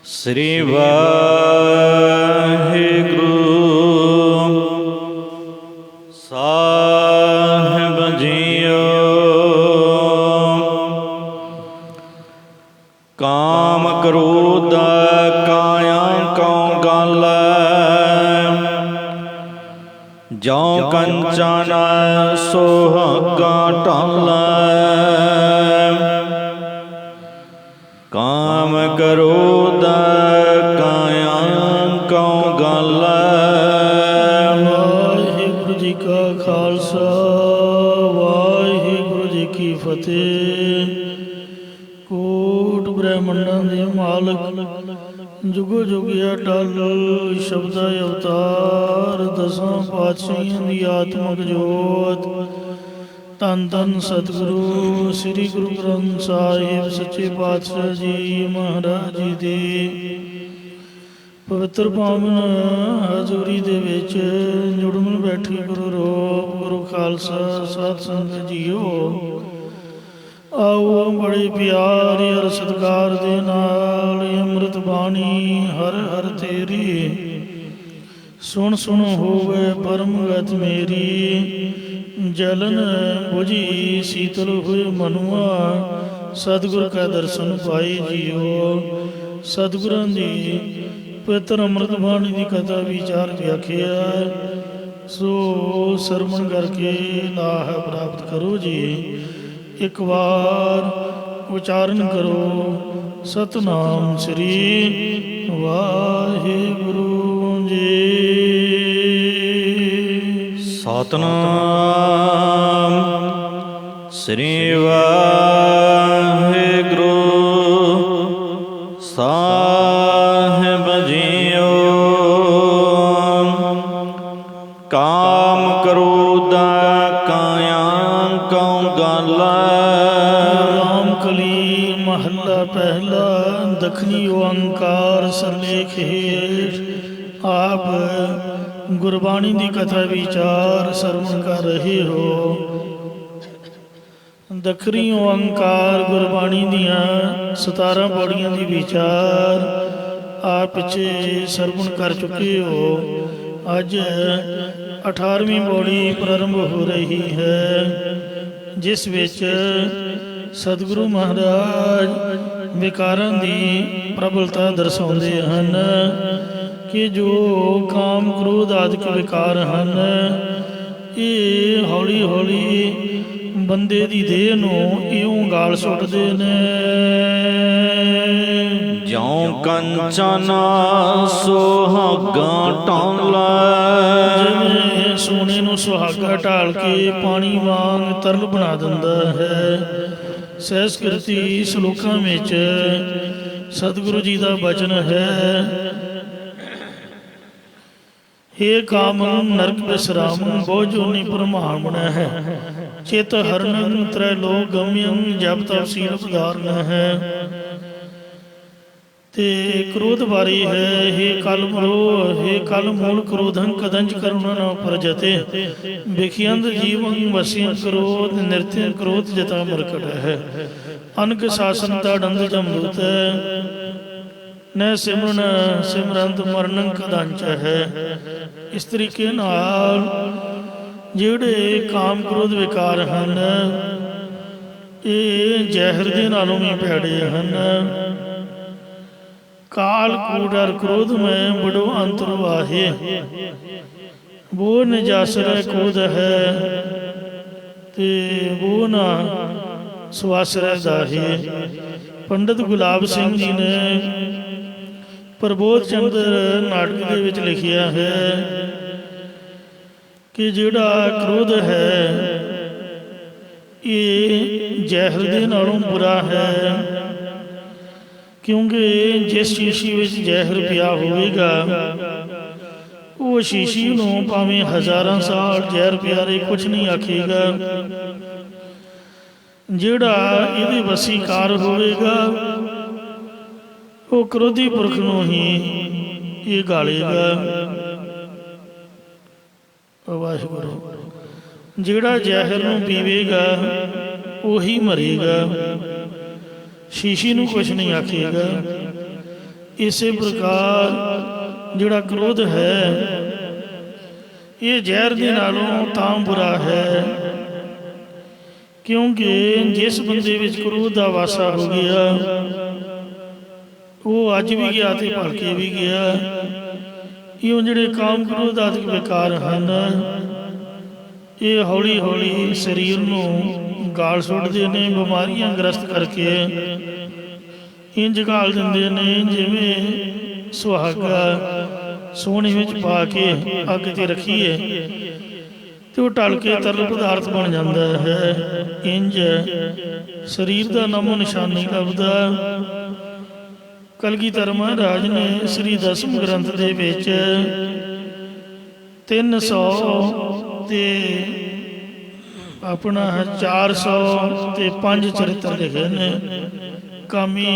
श्री वाहिगुरु साहिब जीओ। काम क्रोध काया कौ गल जौ कंचन सोहगा टल। काम क्रोध काया कौ गल। वाहिगुरु जी का खालसा वाहिगुरु जी की फतेह। कोट ब्रह्मंडां दे मालक जुगो जुगिया टल शब्दा अवतार दसां पातशाहियां दी आत्मक जोत। धन धन सतगुरु श्री गुरु ग्रंथ साहिब सच्चे पातशाह जी महाराज जी दे पवित्र पावन हजूरी दे विच जुड़न बैठी गुरु रूप गुरु खालसा साध संगत जीओ। आओ बड़े प्यार और सत्कार दे नाल अमृत बाणी हर हर तेरी सुन सुन होवे परम गत मेरी। जलन बुझी शीतल हुए मनुआ सतगुर का दर्शन पाई जियो। सतगुਰਾਂ ਦੀ पवित्र अमृत बाणी की कथा विचार व्याख्या सो सरवण करके लाह प्राप्त करो जी। एक बार उच्चारण करो सतनाम श्री वाहिगुरु जी। सतनाम श्री वाहिगुरु साहिब जीओ। काम क्रोध काया कौ गल। रामकली महला पहला दखनी ओंकार सरलेख हेठ आप गुरबाणी की कथा विचार सरवण कर रहे हो। दखनी ओंकार गुरबाणी दियाँ 17 पौड़ियां की विचार आप पिछे सरवण कर चुके हो। अज 18वीं पौड़ी प्रारंभ हो रही है जिस विच सतगुरु महाराज विकारां दी प्रबलता दर्शाउंदे हन कि जो काम क्रोध आदि विकार हैं ये हौली हौली बंदे दी देह नूं इउं गाल सुटदे ने। जौ कंचन सोहागा टल। जिवें सोने नूं सुहागा ढाल के पानी वांग तरल बना दिंदा है। सहस्कृति श्लोकां विच सतगुरु जी का वचन है हे काम नरक विश्राम बहु जोनि प्रमाण है। चित हरण त्रैलोक गम्यम जब तब सील पधारण है। ते क्रोध बारी है हे कल मरो हे कल मूल क्रोधं कदंज करुणा न प्रजते। भिखियंद जीवं वस्यं क्रोध नृत्य क्रोध जता मरकट है। अनक शासन ताड़ंद जमदूत है न सिमरन सिमरंत मरणं कदंच है। इस तरीके नाल ਜਿਹੜੇ ਕਾਮ ਕ੍ਰੋਧ ਵਿਕਾਰ ਹਨ ਇਹ ਜ਼ਹਿਰ ਦੇ ਨਾਲੋਂ ਵੀ ਭੈੜੇ ਹਨ। ਕਾਲ ਕੂੜ ਅਰ ਕ੍ਰੋਧ ਮੈਂ ਬੜੋ ਅੰਤਰ ਵਾਹੇ वो नजासर कोद है ते वो ना सुआसर दाहे। पंडित गुलाब सिंह जी ने प्रबोध चंद्र नाटक के विच लिखिया है कि जिहड़ा क्रोध है ये जहर दे नालों बुरा है क्योंकि जिस शीशी विच जहर पिया होवेगा वो शीशी नूं भावें हज़ारां साल जहर प्यारे कुछ नहीं आखेगा। जिहड़ा इहदे वसीकार होवेगा वो क्रोधी पुरख नूं ही ये गालेगा। वाहिगुरू जिहड़ा जहर नूं पीवेगा ਉਹੀ ਮਰੇਗਾ। ਸ਼ੀਸ਼ੀ ਨੂੰ ਕੁਛ ਨਹੀਂ ਆਖੇਗਾ। ਇਸੇ ਪ੍ਰਕਾਰ ਜਿਹੜਾ ਕ੍ਰੋਧ ਹੈ ਇਹ ਜ਼ਹਿਰ ਦੇ ਨਾਲੋਂ ਤਾਂ ਬੁਰਾ ਹੈ, ਕਿਉਂਕਿ ਜਿਸ ਬੰਦੇ ਵਿੱਚ ਕ੍ਰੋਧ ਦਾ ਵਾਸਾ ਹੋ ਗਿਆ ਉਹ ਅੱਜ ਵੀ ਗਿਆ ਤੇ ਭਲਕੇ ਵੀ ਗਿਆ। ਇਹ ਜਿਹੜੇ ਕਾਮ ਕ੍ਰੋਧ ਆਦਿਕ ਵਿਕਾਰ ਹਨ ਇਹ ਹੌਲੀ ਹੌਲੀ ਸਰੀਰ ਨੂੰ ਗਾਲ ਸੁੱਟਦੇ ਨੇ, ਬਿਮਾਰੀਆਂ ਗ੍ਰਸਤ ਕਰਕੇ ਇੰਝ ਗਾਲ ਦਿੰਦੇ ਨੇ ਜਿਵੇਂ ਸੁਹਾਗਾ ਸੋਹਣੇ ਵਿੱਚ ਪਾ ਕੇ ਅੱਗ ਤੇ ਰੱਖੀਏ ਤੇ ਉਹ ਟਲ ਕੇ ਤਰਲ ਪਦਾਰਥ ਬਣ ਜਾਂਦਾ ਹੈ। ਇੰਝ ਸਰੀਰ ਦਾ ਨਾਮੋ ਨਿਸ਼ਾਨ ਨਹੀਂ ਲੱਭਦਾ। ਕਲਗੀਧਰ ਮਹਾਰਾਜ ਨੇ ਸ੍ਰੀ ਦਸਮ ਗ੍ਰੰਥ ਦੇ ਵਿੱਚ 300 ਤੇ ਆਪਣਾ 405 ਚਰਿੱਤਰ ਲਿਖੇ ਨੇ ਕਾਮੀ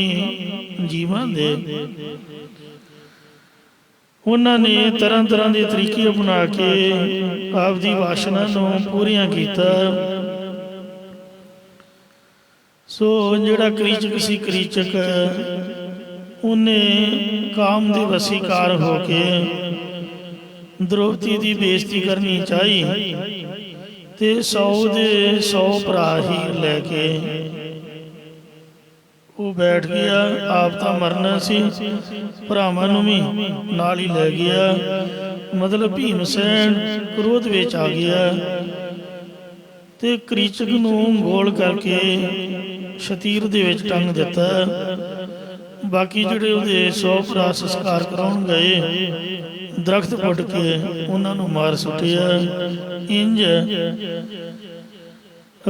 ਜੀਵਾਂ ਦੇ। ਉਹਨਾਂ ਨੇ ਤਰ੍ਹਾਂ ਤਰ੍ਹਾਂ ਦੇ ਤਰੀਕੇ ਅਪਣਾ ਕੇ ਆਪਦੀ ਵਾਸ਼ਨਾ ਨੂੰ ਪੂਰੀਆਂ ਕੀਤਾ। ਸੋ ਜਿਹੜਾ ਕ੍ਰੀਚਕ ਸੀ, ਕ੍ਰੀਚਕ ਉਹਨੇ ਕਾਮ ਦੇ ਵਸੀਕਾਰ ਹੋ ਕੇ ਦ੍ਰੋਪਦੀ ਦੀ ਬੇਇੱਜ਼ਤੀ ਕਰਨੀ ਚਾਹੀ ਤੇ 100 ਦੇ 100 ਭਰਾ ਹੀ ਲੈ ਕੇ ਉਹ ਬੈਠ ਗਿਆ। ਆਪ ਤਾਂ ਮਰਨਾ ਸੀ, ਭਰਾਵਾਂ ਨੂੰ ਵੀ ਨਾਲ ਹੀ ਲੈ ਗਿਆ। ਮਤਲਬ ਭੀਮਸੈਨ ਕ੍ਰੋਧ ਵਿੱਚ ਆ ਗਿਆ ਤੇ ਕ੍ਰੀਚਕ ਨੂੰ ਗੋਲ ਕਰਕੇ ਸ਼ਤੀਰ ਦੇ ਵਿੱਚ ਟੰਗ ਦਿੱਤਾ। ਬਾਕੀ ਜਿਹੜੇ ਉਹਦੇ 100 ਭਰਾ ਸੰਸਕਾਰ ਕਰਾਉਣ ਗਏ ਦਰਖਤ ਪੁੱਟ ਕੇ ਉਹਨਾਂ ਨੂੰ ਮਾਰ ਸੁੱਟਿਆ। ਇੰਝ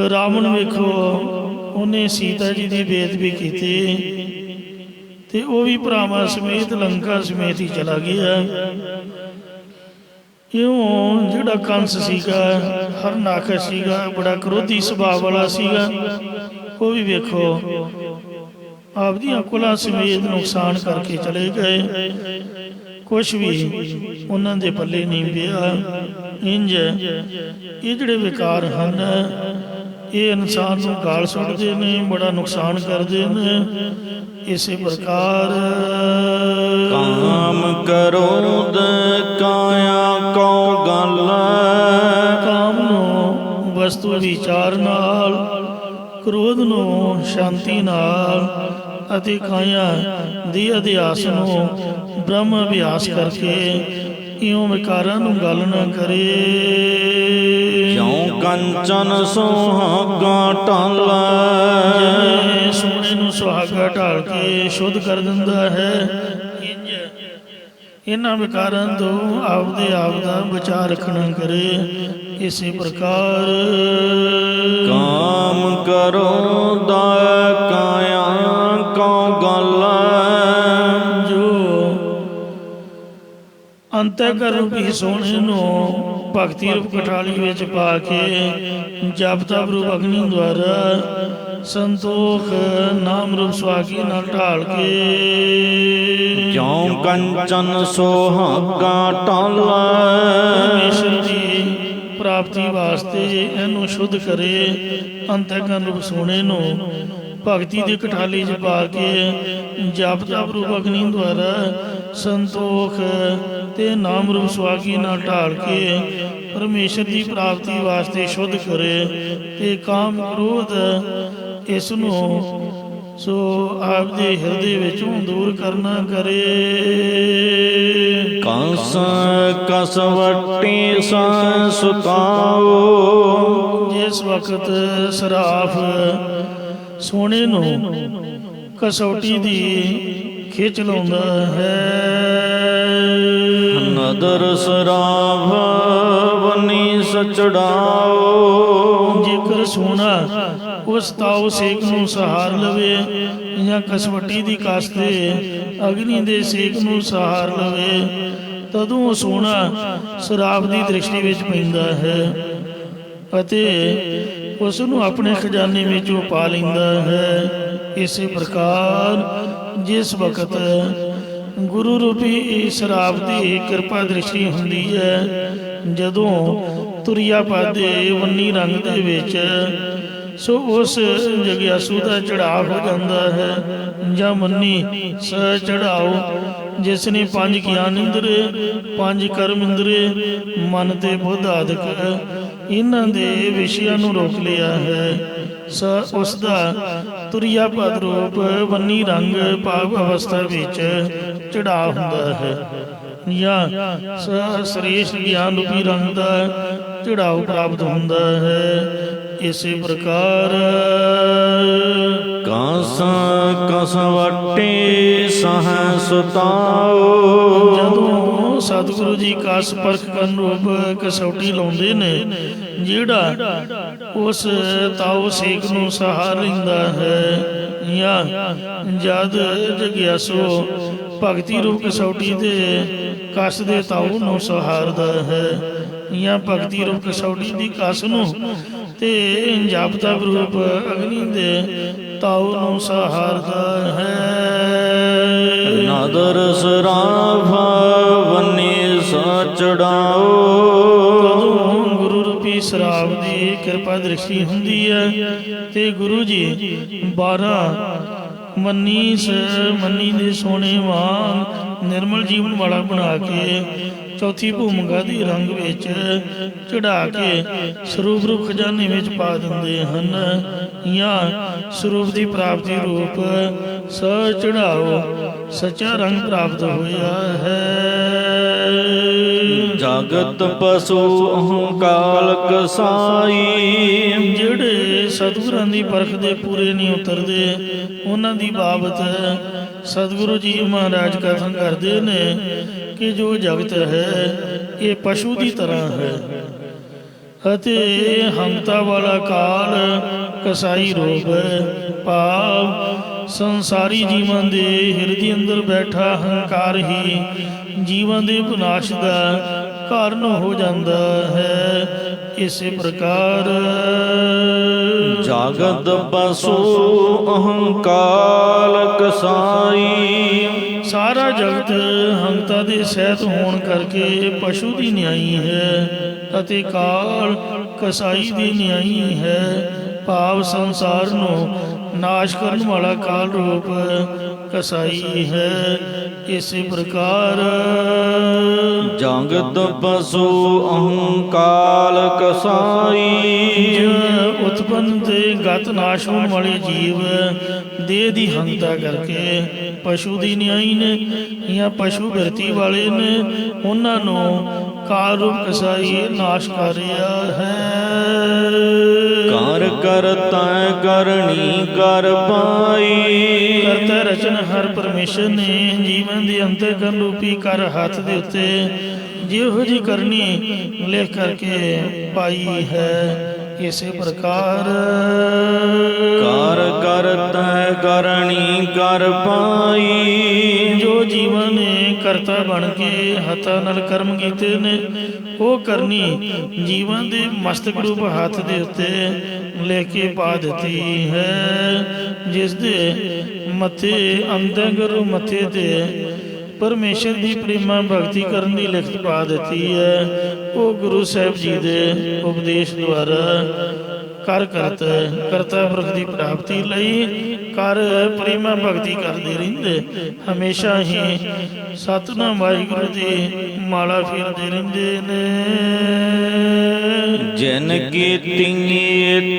ਰਾਵਣ ਵੇਖੋ ਉਹਨੇ ਸੀਤਾ ਜੀ ਦੀ ਬੇਅਦਬੀ ਕੀਤੀ ਤੇ ਉਹ ਵੀ ਭਰਾਵਾਂ ਸਮੇਤ ਲੰਕਾ ਸਮੇਤ ਹੀ ਚਲਾ ਗਿਆ। ਇਉਂ ਜਿਹੜਾ ਕੰਸ ਸੀਗਾ, ਹਰਨਾਕਸ਼ ਸੀਗਾ, ਬੜਾ ਕ੍ਰੋਧੀ ਸੁਭਾਅ ਵਾਲਾ ਸੀਗਾ, ਉਹ ਵੀ ਵੇਖੋ ਆਪਦੀਆਂ ਕੁਲਾਂ ਸਮੇਤ ਨੁਕਸਾਨ ਕਰਕੇ ਚਲੇ ਗਏ। ਕੁਛ ਵੀ ਉਹਨਾਂ ਦੇ ਪੱਲੇ ਨਹੀਂ ਪਿਆ। ਇੰਝ ਇਹ ਜਿਹੜੇ ਵਿਕਾਰ ਹਨ ਇਹ ਇਨਸਾਨ ਨੂੰ ਗਾਲ ਸੁੱਟਦੇ ਨੇ, ਬੜਾ ਨੁਕਸਾਨ ਕਰਦੇ ਨੇ। ਇਸੇ ਪ੍ਰਕਾਰ ਕਾਮ ਕਰੋਧ ਕਾਇਆ ਕਉ ਗਲ, ਕਾਮ ਨੂੰ ਵਸਤੂ ਵਿਚਾਰ ਨਾਲ, ਕ੍ਰੋਧ ਨੂੰ ਸ਼ਾਂਤੀ ਨਾਲ ਅਤੇ ਕਾਇਆ ਦੇ ਅਧਿਆਸ ਨੂੰ ਬ੍ਰਹਮ ਅਭਿਆਸ ਕਰਕੇ ਇਉਂ ਵਿਕਾਰਾਂ ਨੂੰ ਗਲ ਨਾ ਕਰੇ। ਜਿਉ ਕੰਚਨ ਸੁਹਾਗਾ ਢਾਲੈ, ਜਿਵੇਂ ਸੋਨੇ ਨੂੰ ਸੁਹਾਗਾ ਢਾਲ ਕੇ ਸ਼ੁੱਧ ਕਰ ਦਿੰਦਾ ਹੈ, ਇੰਝ ਇਹਨਾਂ ਵਿਕਾਰਾਂ ਤੋਂ ਆਪਦੇ ਆਪ ਦਾ ਬਚਾਅ ਰੱਖਣਾ ਕਰੇ। ਇਸੇ ਪ੍ਰਕਾਰ ਕਾਮ ਕਰੋਧ ਕਾਇਆ ਕਉ ਗਲ, ਅੰਤःਕਰਨ ਰੂਪੀ ਸੋਨੇ ਨੂੰ ਭਗਤੀ ਰੂਪ ਕਠਾਲੀ ਵਿੱਚ ਪਾ ਕੇ ਜਪ ਤਪ ਰੂਪ ਅਗਨੀ ਦੁਆਰਾ ਸੰਤੋਖ ਨਾਮ ਰੂਪ ਸੁਹਾਗੀ ਨਾਲ ਢਾਲ ਕੇ ਜਿਉ ਕੰਚਨ ਸੁਹਾਗਾ ਢਾਲੈ, ਪਰਮੇਸ਼ਰ ਦੀ ਪ੍ਰਾਪਤੀ ਵਾਸਤੇ ਇਹਨੂੰ ਸ਼ੁੱਧ ਕਰੇ। ਅੰਤःਕਰਨ ਰੂਪ ਸੋਨੇ ਨੂੰ ਭਗਤੀ ਦੀ ਕਠਾਲੀ 'ਚ ਪਾ ਕੇ ਜਪ ਤਪ ਰੂਪ ਅਗਨੀ ਦੁਆਰਾ ਸੰਤੋਖ ਤੇ ਨਾਮ ਰੂਪ ਸੁਹਾਗੀ ਨਾਲ ਢਾਲ ਕੇ ਪਰਮੇਸ਼ਰ ਦੀ ਪ੍ਰਾਪਤੀ ਵਾਸਤੇ ਸ਼ੁੱਧ ਕਰੇ ਤੇ ਕਾਮ ਕ੍ਰੋਧ ਇਸ ਨੂੰ ਸੋ ਆਪਦੇ ਹਿਰਦੇ ਵਿੱਚੋਂ ਦੂਰ ਕਰਨਾ ਕਰੇ। ਕੰਸ ਕਸਵੱਟੀ ਸੁਤਾਓ, ਜਿਸ ਵਕਤ ਸਰਾਫ ਸੋਨੇ ਨੂੰ ਕਸੌਟੀ ਦੀ ਖਿੱਚ ਲਾਉਂਦਾ ਹੈ, ਨਦਰ ਸਰਾਫ ਬਨੀ ਸਚੜਾਓ, ਜੇਕਰ ਸੋਨਾ ਉਸ ਤਾਉ ਸੇਕ ਨੂੰ ਸਹਾਰ ਲਵੇ ਜਾਂ ਕਸਵੱਟੀ ਦੀ ਕਸ ਤੇ ਅਗਨੀ ਦੇ ਸੇਕ ਨੂੰ ਸਹਾਰ ਲਵੇ ਤਦੋਂ ਉਹ ਸੋਨਾ ਸਰਾਫ ਦੀ ਦ੍ਰਿਸ਼ਟੀ ਵਿੱਚ ਪੈਂਦਾ ਹੈ ਅਤੇ ਉਸ ਨੂੰ ਆਪਣੇ ਖਜ਼ਾਨੇ ਵਿੱਚ ਉਹ ਪਾ ਲੈਂਦਾ ਹੈ। ਇਸੇ ਪ੍ਰਕਾਰ ਜਿਸ ਵਕਤ ਗੁਰੂ ਰੂਪੀ ਸਰਾਫ ਦੀ ਕਿਰਪਾ ਦ੍ਰਿਸ਼ਟੀ ਹੁੰਦੀ ਹੈ, ਜਦੋਂ ਤੁਰਿਆ ਪਾਦੇ ਵੰਨੀ ਰੰਗ ਦੇ ਵਿੱਚ ਸੋ ਉਸ ਜਗਿਆਸੂ ਦਾ ਚੜਾਅ ਹੋ ਜਾਂਦਾ ਹੈ। ਜਾਂ ਮੰਨੀ ਸ ਚੜਾਓ, ਜਿਸ ਨੇ 5 ਗਿਆਨ ਇੰਦਰੀ, 5 ਕਰਮ ਇੰਦਰੀ, ਮਨ ਤੇ ਬੁੱਧ ਆਦਿਕ ਇਹਨਾਂ ਦੇ ਵਿਸ਼ਿਆਂ ਨੂੰ ਰੋਕ ਲਿਆ ਹੈ। ਸ ਉਸ ਦਾ ਤੁਰਿਆ ਪਦ ਰੂਪ ਵੰਨੀ ਰੰਗ ਭਾਵ ਅਵਸਥਾ ਵਿੱਚ ਚੜਾਅ ਹੁੰਦਾ ਹੈ। ਜਾਂ ਸ੍ਰੇਸ਼ਟ ਗਿਆਨ ਰੂਪੀ ਰੰਗ ਦਾ ਚੜਾਓ ਪ੍ਰਾਪਤ ਹੁੰਦਾ ਹੈ। ਇਸੇ ਪ੍ਰਕਾਰ ਕਸ ਕਸਵੱਟੀ ਸਹ ਸੁਤਾਓ। ਜਦੋਂ ਸਤਿਗੁਰੂ ਜੀ ਕਸ ਪਰਖ ਕਰਨ ਰੂਪ ਕਸੌਟੀ ਲਾਉਂਦੇ ਨੇ, ਜਿਹੜਾ ਉਸ ਤਾਉ ਸੇਕ ਨੂੰ ਸਹਾਰ ਲੈਂਦਾ ਹੈ। ਜਾਂ ਜਦ ਜਗਿਆਸੂ ਭਗਤੀ ਰੂਪ ਕਸੌਟੀ ਦੇ ਕਸ ਦੇ ਤਾਉ ਨੂੰ ਸਹਾਰਦਾ ਹੈ। ਜਾਂ ਭਗਤੀ ਰੂਪ ਕਸੌਟੀ ਦੀ ਕਸ ਨੂੰ ਤੇ ਜਪ ਤਪ ਰੂਪ ਅਗਨੀ ਦੇ ਤਾਉ ਨੂੰ ਸਹਾਰਦਾ ਹੈ। ਨਦਰ ਸਰਾਭਾ ਵੰਨੀ ਸਾ ਚੜਾਓ। ਕਦੋਂ ਗੁਰੂ ਰੂਪੀ ਸ਼ਰਾਬ ਦੀ ਕਿਰਪਾ ਦ੍ਰਿਸ਼ਟੀ ਹੁੰਦੀ ਹੈ ਤੇ ਗੁਰੂ ਜੀ 12 ਮੰਨੀ ਦੇ ਸੋਨੇ ਵਾਂਗ ਨਿਰਮਲ ਜੀਵਨ ਵਾਲਾ ਬਣਾ ਕੇ ਚੌਥੀ ਭੂਮਿਕਾ ਦੀ ਰੰਗ ਵਿੱਚ ਚੜਾ ਕੇ ਸਰੂਪ ਰੂਪ ਖਜ਼ਾਨੇ ਵਿੱਚ ਪਾ ਦਿੰਦੇ ਹਨ। ਜਾਂ ਸਰੂਪ ਦੀ ਪ੍ਰਾਪਤੀ ਰੂਪ ਸ ਚੜਾਓ, ਸੱਚਾ ਰੰਗ ਪ੍ਰਾਪਤ ਹੋਇਆ ਹੈ। ਜਗਤ ਪਸ਼ੂ ਅਹੰਕਾਲ ਕਸਾਈ। ਜਿਹੜੇ ਸਤਿਗੁਰਾਂ ਦੀ ਪਰਖ ਦੇ ਪੂਰੇ ਨਹੀਂ ਉਤਰਦੇ, ਉਹਨਾਂ ਦੀ ਬਾਬਤ ਸਤਿਗੁਰੂ ਜੀ ਮਹਾਰਾਜ ਕਥਨ ਕਰਦੇ ਨੇ ਕਿ ਜੋ ਜਗਤ ਹੈ ਇਹ ਪਸ਼ੂ ਦੀ ਤਰ੍ਹਾਂ ਹੈ ਅਤੇ ਹੰਤਾ ਵਾਲਾ ਕਾਲ ਕਸਾਈ ਰੂਪ ਹੈ। ਭਾਵ ਸੰਸਾਰੀ ਜੀਵਾਂ ਦੇ ਹਿਰਦੇ ਅੰਦਰ ਬੈਠਾ ਹੰਕਾਰ ਹੀ ਜੀਵਾਂ ਦੇ ਵਿਨਾਸ਼ ਦਾ ਕਾਰਨ ਹੋ ਜਾਂਦਾ ਹੈ। ਇਸੇ ਪ੍ਰਕਾਰ ਜਗਤ ਪਸ਼ੂ ਅਹੰਕਾਲ ਕਸਾਈ। ਸਾਰਾ ਜਗਤ ਹੰਤਾ ਦੇ ਸਹਿਤ ਹੋਣ ਕਰਕੇ ਪਸ਼ੂ ਦੀ ਨਿਆਈ ਹੈ ਅਤੇ ਕਾਲ ਕਸਾਈ ਦੀ ਨਿਆਈ ਹੈ। ਭਾਵ ਸੰਸਾਰ ਨੂੰ ਨਾਸ਼ ਕਰਨ ਵਾਲਾ ਕਾਲ ਰੂਪ ਕਸਾਈ ਹੈ। ਇਸੇ ਪ੍ਰਕਾਰ ਜਗਤ ਪਸ਼ੂ ਅਹੰਕਾਲ ਕਸਾਈ। ਉਤਪੰਨ ਤੇ ਗਤ ਨਾਸ਼ ਹੋਣ ਵਾਲੇ ਜੀਵ ਦੇਹ ਦੀ ਹੰਤਾ ਕਰਕੇ ਪਸ਼ੂ ਦੀ ਨਿਆਈ ਨੇ ਜਾਂ ਪਸ਼ੂ ਬਿਰਤੀ ਵਾਲੇ ਨੇ, ਉਹਨਾਂ ਨੂੰ ਕਾਲ ਰੂਪ ਕਸਾਈ ਨਾਸ਼ ਕਰ ਰਿਹਾ ਹੈ। ਕਰ ਕਰਤਾ ਕਰਨੀ ਕਰ ਪਾਈ। ਕਰਤਾ ਰਚਨ ਹਰ ਪਰਮੇਸ਼ਰ ਨੇ ਜੀਵਨ ਦੇ ਅੰਤਰਗਤ ਰੂਪੀ ਕਰ ਹੱਥ ਦੇ ਉੱਤੇ ਜਿਹੋ ਜੀ ਕਰਨੀ ਲਿਖ ਕਰਕੇ ਪਾਈ ਹੈ। ਇਸੇ ਪ੍ਰਕਾਰ ਕਰ ਕਰਤਾ ਕਰਨੀ ਕਰ ਪਾਈ। ਜੋ ਜੀਵਨ ਨੇ ਕਰਤਾ ਬਣ ਕੇ ਹੱਥਾਂ ਨਾਲ ਕਰਮ ਕੀਤੇ ਨੇ, ਉਹ ਕਰਨੀ ਜੀਵਨ ਦੇ ਮਸਤਕ ਰੂਪ ਹੱਥ ਦੇ ਉੱਤੇ ਲੈ ਕੇ ਪਾ ਦਿੱਤੀ ਹੈ। ਜਿਸ ਦੇ ਮੱਥੇ ਅੰਤਰਗੁਰੂ ਮੱਥੇ ਤੇ ਪਰਮੇਸ਼ਰ ਦੀ ਪ੍ਰੇਮਾ ਭਗਤੀ ਕਰਨ ਦੀ ਲਿਖਤ ਪਾ ਦਿੱਤੀ ਹੈ। ਉਹ ਗੁਰੂ ਸਾਹਿਬ ਜੀ ਦੇ ਉਪਦੇਸ਼ ਦੁਆਰਾ ਕਰਤਾ ਪੁਰਖ ਦੀ ਪ੍ਰਾਪਤੀ ਲਈ ਕਰ ਪ੍ਰੇਮਾ ਭਗਤੀ ਕਰਦੇ ਰਹਿੰਦੇ, ਹਮੇਸ਼ਾ ਹੀ ਸਤਿਨਾਮ ਵਾਹਿਗੁਰੂ ਦੀ ਮਾਲਾ ਫੇਰਦੇ ਰਹਿੰਦੇ ਨੇ। ਜਿਨ ਕੀਤੀ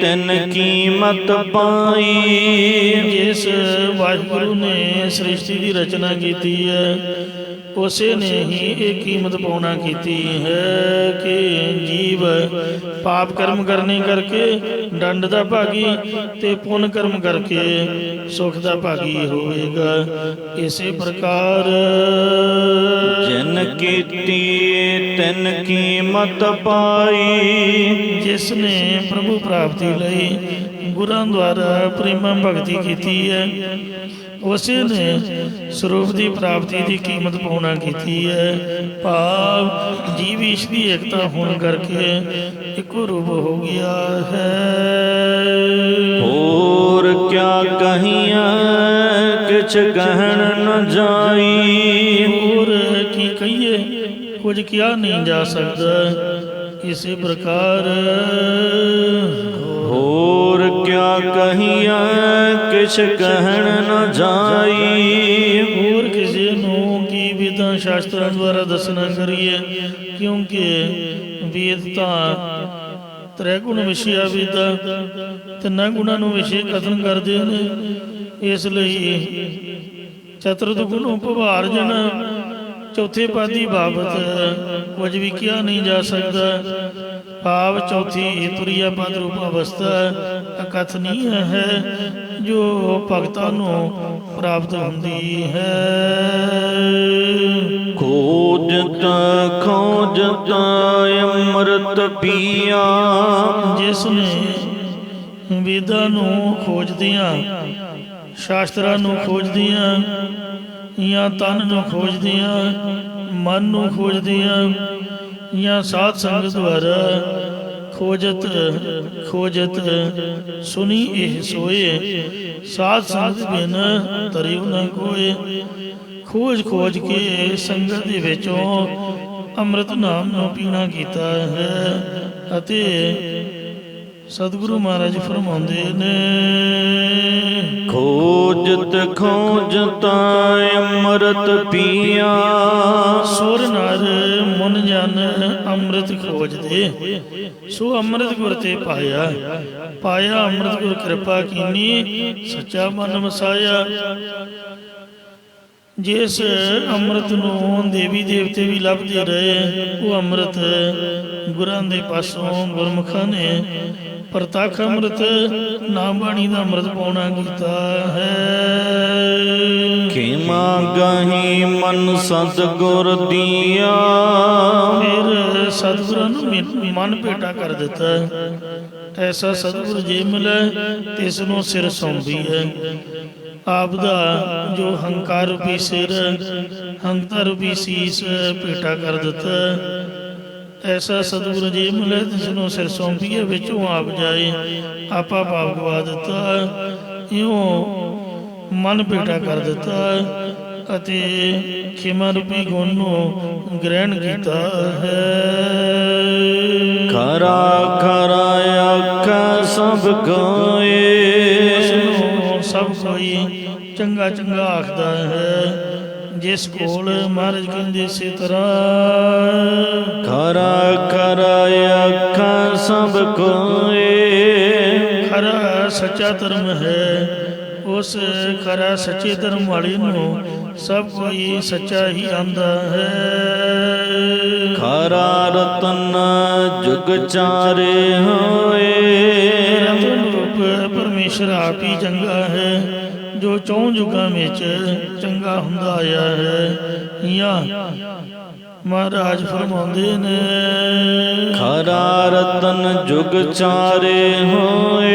ਤਿਨ ਕੀਮਤ ਪਾਈ। ਜਿਸ ਵਾਹਿਗੁਰੂ ਨੇ ਸ੍ਰਿਸ਼ਟੀ ਦੀ ਰਚਨਾ ਕੀਤੀ ਹੈ, ਉਸੇ ਨੇ ਹੀ ਇਹ ਕੀਮਤ ਪਾਉਣਾ ਕੀਤੀ ਹੈ ਕਿ ਜੀਵ ਪਾਪ ਕਰਮ ਕਰਨੇ ਕਰਕੇ ਦੰਡ ਦਾ ਭਾਗੀ ਤੇ ਪੁੰਨ ਕਰਮ ਕਰਕੇ ਸੁਖ ਦਾ ਭਾਗੀ ਹੋਵੇਗਾ। ਇਸੇ ਪ੍ਰਕਾਰ ਜਿਨ ਕੀਤੀ ਤਿਨ ਕੀਮਤ ਪਾਈ। ਜਿਸ ਨੇ ਪ੍ਰਭੂ ਪ੍ਰਾਪਤੀ ਲਈ ਗੁਰਾਂ ਦੁਆਰਾ ਪ੍ਰੇਮਾ ਭਗਤੀ ਕੀਤੀ ਹੈ, ਉਸੇ ਨੇ ਸਰੂਪ ਦੀ ਪ੍ਰਾਪਤੀ ਦੀ ਕੀਮਤ ਪਾਉਣਾ ਕੀਤੀ ਹੈ। ਭਾਵ ਜੀਵ ਈਸ਼ ਦੀ ਏਕਤਾ ਹੋਣ ਕਰਕੇ ਇੱਕੋ ਰੂਪ ਹੋ ਗਿਆ ਹੈ। ਹੋਰ ਕਿਆ ਕਹੀਆਂ ਕਿਛ ਕਹਿਣ ਨ ਜਾਈ। ਹੋਰ ਕੀ ਕਹੀਏ, ਕੁਝ ਕਿਹਾ ਨਹੀਂ ਜਾ ਸਕਦਾ। ਇਸੇ ਪ੍ਰਕਾਰ ਹੋਰ ਕਿਆ ਕਹੀਐ ਕਿਛ ਕਹਿਣ ਨ ਜਾਈ। ਹੋਰ ਕਿਸੇ ਨੂੰ ਕੀ ਵਿਦਾਂ ਸ਼ਾਸਤਰਾਂ ਦੁਆਰਾ ਦੱਸਣਾ ਕਰੀਏ, ਕਿਉਂਕਿ ਵੇਦ ਤਾਂ ਤ੍ਰੈ ਗੁਣ ਵਿਸ਼ਿਆ ਵੇਦਾਂ, ਤਿੰਨਾਂ ਗੁਣਾਂ ਨੂੰ ਵਿਸ਼ੇ ਕਥਨ ਕਰਦੇ ਨੇ। ਇਸ ਲਈ ਚਤੁਰਥ ਗੁਣ ਉਪਭਾਰ ਜਨ ਚੌਥੇ ਪਾਦੀ ਬਾਬਤ ਕੁਝ ਵੀ ਕਿਹਾ ਨਹੀਂ ਜਾ ਸਕਦਾ। ਭਾਵ ਚੌਥੀ ਤੁਰੀਆ ਪਦ ਰੂਪ ਅਵਸਥਾ ਅਕਥਨੀय ਹੈ, ਜੋ ਭਗਤਾਂ ਨੂੰ ਪ੍ਰਾਪਤ ਹੁੰਦੀ ਹੈ। ਖੋਜਤ ਖੋਜਤ ਅੰਮ੍ਰਿਤ ਪੀਆ। ਜਿਸ ਨੇ ਵੇਦਾਂ ਨੂੰ ਖੋਜਦਿਆਂ, ਸ਼ਾਸਤਰਾਂ ਨੂੰ ਖੋਜਦਿਆਂ, ਜਾਂ ਤਨ ਨੂੰ ਖੋਜਦਿਆਂ, ਮਨ ਨੂੰ ਖੋਜਦਿਆਂ, ਜਾਂ ਸਾਧ ਸੰਗਤ ਦੁਆਰਾ ਖੋਜਤ ਸੁਣੀ ਇਹ ਸੋਏ। ਸਾਧ ਸੰਗਤ ਬਿਨ ਤਰਿਉ ਨ ਕੋਏ। ਖੋਜ ਕੇ ਸੰਗਤ ਦੇ ਵਿੱਚੋਂ ਅੰਮ੍ਰਿਤ ਨਾਮ ਨੂੰ ਪੀਣਾ ਕੀਤਾ ਹੈ। ਅਤੇ ਸਤਿਗੁਰੂ ਮਹਾਰਾਜ ਫਰਮਾਉਂਦੇ ਨੇ, ਖੋਜਤ ਖੋਜਤ ਅੰਮ੍ਰਿਤ ਪੀਆ। ਸੁਰ ਨਰ ਮੁਨ ਜਨ ਅੰਮ੍ਰਿਤ ਖੋਜਦੇ, ਸੋ ਅੰਮ੍ਰਿਤ ਗੁਰ ਤੇ ਪਾਇਆ ਅੰਮ੍ਰਿਤ ਗੁਰ ਕਿਰਪਾ ਕੀਨੀ, ਸੱਚਾ ਮਨ ਵਸਾਇਆ। ਜਿਸ ਅੰਮ੍ਰਿਤ ਨੂੰ ਦੇਵੀ ਦੇਵਤੇ ਵੀ ਲੱਭਦੇ ਰਹੇ, ਉਹ ਅੰਮ੍ਰਿਤ ਗੁਰਾਂ ਦੇ ਪਾਸੋਂ ਗੁਰਮੁਖਾਂ ਨੇ ਪ੍ਰਤੱਖ ਅੰਮ੍ਰਿਤ ਨਾਮ ਬਾਣੀ ਦਾ ਅੰਮ੍ਰਿਤ ਪਾਉਣਾ ਕੀਤਾ ਹੈ। ਖੇਮਾ ਗਾਹੀ ਮਨ ਸਤਿਗੁਰ ਦੀਆ। ਫਿਰ ਸਤਿਗੁਰਾਂ ਨੂੰ ਮਨ ਭੇਟਾ ਕਰ ਦਿੱਤਾ। ਐਸਾ ਸਤਿਗੁਰ ਜੇ ਮਿਲੇ ਤਿਸ ਨੂੰ ਸਿਰ ਸੌਂਪੀ ਹੈ। ਆਪ ਦਾ ਜੋ ਹੰਕਾਰ ਰੂਪੀ ਸਿਰ, ਹੰਕਾਰ ਰੂਪੀ ਸੀਸ ਭੇਟਾ ਕਰ ਦਿੱਤਾ। ਐਸਾ ਸਤਿਗੁਰ ਜੇ ਮਿਲੇ ਤਿਸ ਨੂੰ ਸਿਰ ਸੌਂਪੀਏ, ਵਿੱਚੋਂ ਆਪ ਜਾਏ ਆਪਾ ਪਾਪ ਗਵਾ ਦਿੱਤਾ। ਇਉਂ ਮਨ ਭੇਟਾ ਕਰ ਦਿੱਤਾ ਅਤੇ ਖੇਮਾ ਰੂਪੀ ਗੁਣ ਨੂੰ ਗ੍ਰਹਿਣ ਕੀਤਾ ਹੈ। ਖਰਾ ਖਰਾ ਆਖੈ ਸਭ ਕੋਏ। ਸਭ ਕੋਈ ਚੰਗਾ ਚੰਗਾ ਆਖਦਾ ਹੈ, ਜਿਸ ਕੋਲ ਮਹਾਰਾਜ ਕਹਿੰਦੇ ਇਸੇ ਤਰ੍ਹਾਂ। ਖਰਾ ਖਰਾ ਆਖੈ ਸਭ ਕੋਏ। ਖਰਾ ਸੱਚਾ ਧਰਮ ਹੈ, ਉਸ ਖਰਾ ਸੱਚੇ ਧਰਮ ਵਾਲੇ ਨੂੰ ਸਭ ਕੋਈ ਸੱਚਾ ਹੀ ਆਂਦਾ ਹੈ। ਖਰਾ ਰਤਨ ਜੁਗ ਚਾਰੇ ਹੋਏ। ਰਤਨ ਰੂਪ ਪਰਮੇਸ਼ਰ ਆਪ ਹੀ ਚੰਗਾ ਹੈ, ਜੋ ਚੌਂ ਯੁਗਾਂ ਵਿੱਚ ਚੰਗਾ ਹੁੰਦਾ ਆਇਆ ਹੈ। ਜਾਂ ਮਹਾਰਾਜ ਫਰਮਾਉਂਦੇ ਨੇ, ਖਰਾ ਰਤਨ ਜੁਗ ਚਾਰੇ ਹੋਏ।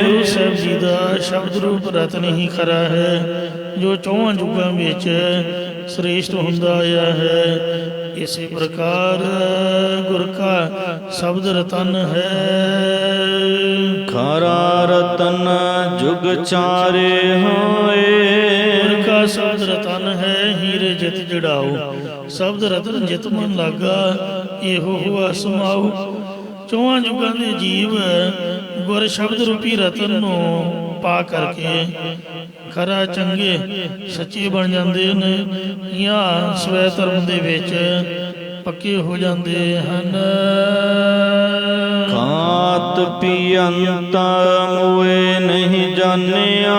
ਗੁਰੂ ਸਾਹਿਬ ਜੀ ਦਾ ਸ਼ਬਦ ਰੂਪ ਰਤਨ ਹੀ ਖਰਾ ਹੈ, ਜੋ ਚੌਹਾਂ ਯੁਗਾਂ ਵਿੱਚ ਸ੍ਰੇਸ਼ਟ ਹੁੰਦਾ ਆਇਆ ਹੈ। ਇਸੇ ਪ੍ਰਕਾਰ ਗੁਰ ਕਾ ਸ਼ਬਦ ਰਤਨ ਹੈ। ਖਰਾ ਰਤਨ ਜੁਗ ਚਾਰੇ ਹੋਏ। ਗੁਰ ਕਾ ਸ਼ਬਦ ਰਤਨ ਹੈ, ਹੀਰੇ ਜਿਤ ਜੜਾਓ। ਸ਼ਬਦ ਰਤਨ ਜਿਤ ਮਨ ਲਾਗਾ, ਇਹੋ ਹੁਆ ਸਮਾਉ। ਚੌਹਾਂ ਯੁਗਾਂ ਦੇ ਜੀਵ ਗੁਰ ਸ਼ਬਦ ਰੂਪੀ ਰਤਨ ਨੂੰ ਪਾ ਕਰਕੇ ਖਰਾ ਚੰਗੇ ਸੱਚੇ ਬਣ ਜਾਂਦੇ ਨੇ, ਜਾਂ ਸਵੈ ਧਰਮ ਦੇ ਵਿੱਚ ਪੱਕੇ ਹੋ ਜਾਂਦੇ ਹਨ। ਖਾਤ ਪੀਅੰਤ ਮੋਏ ਨਹੀਂ ਜਾਣਿਆ।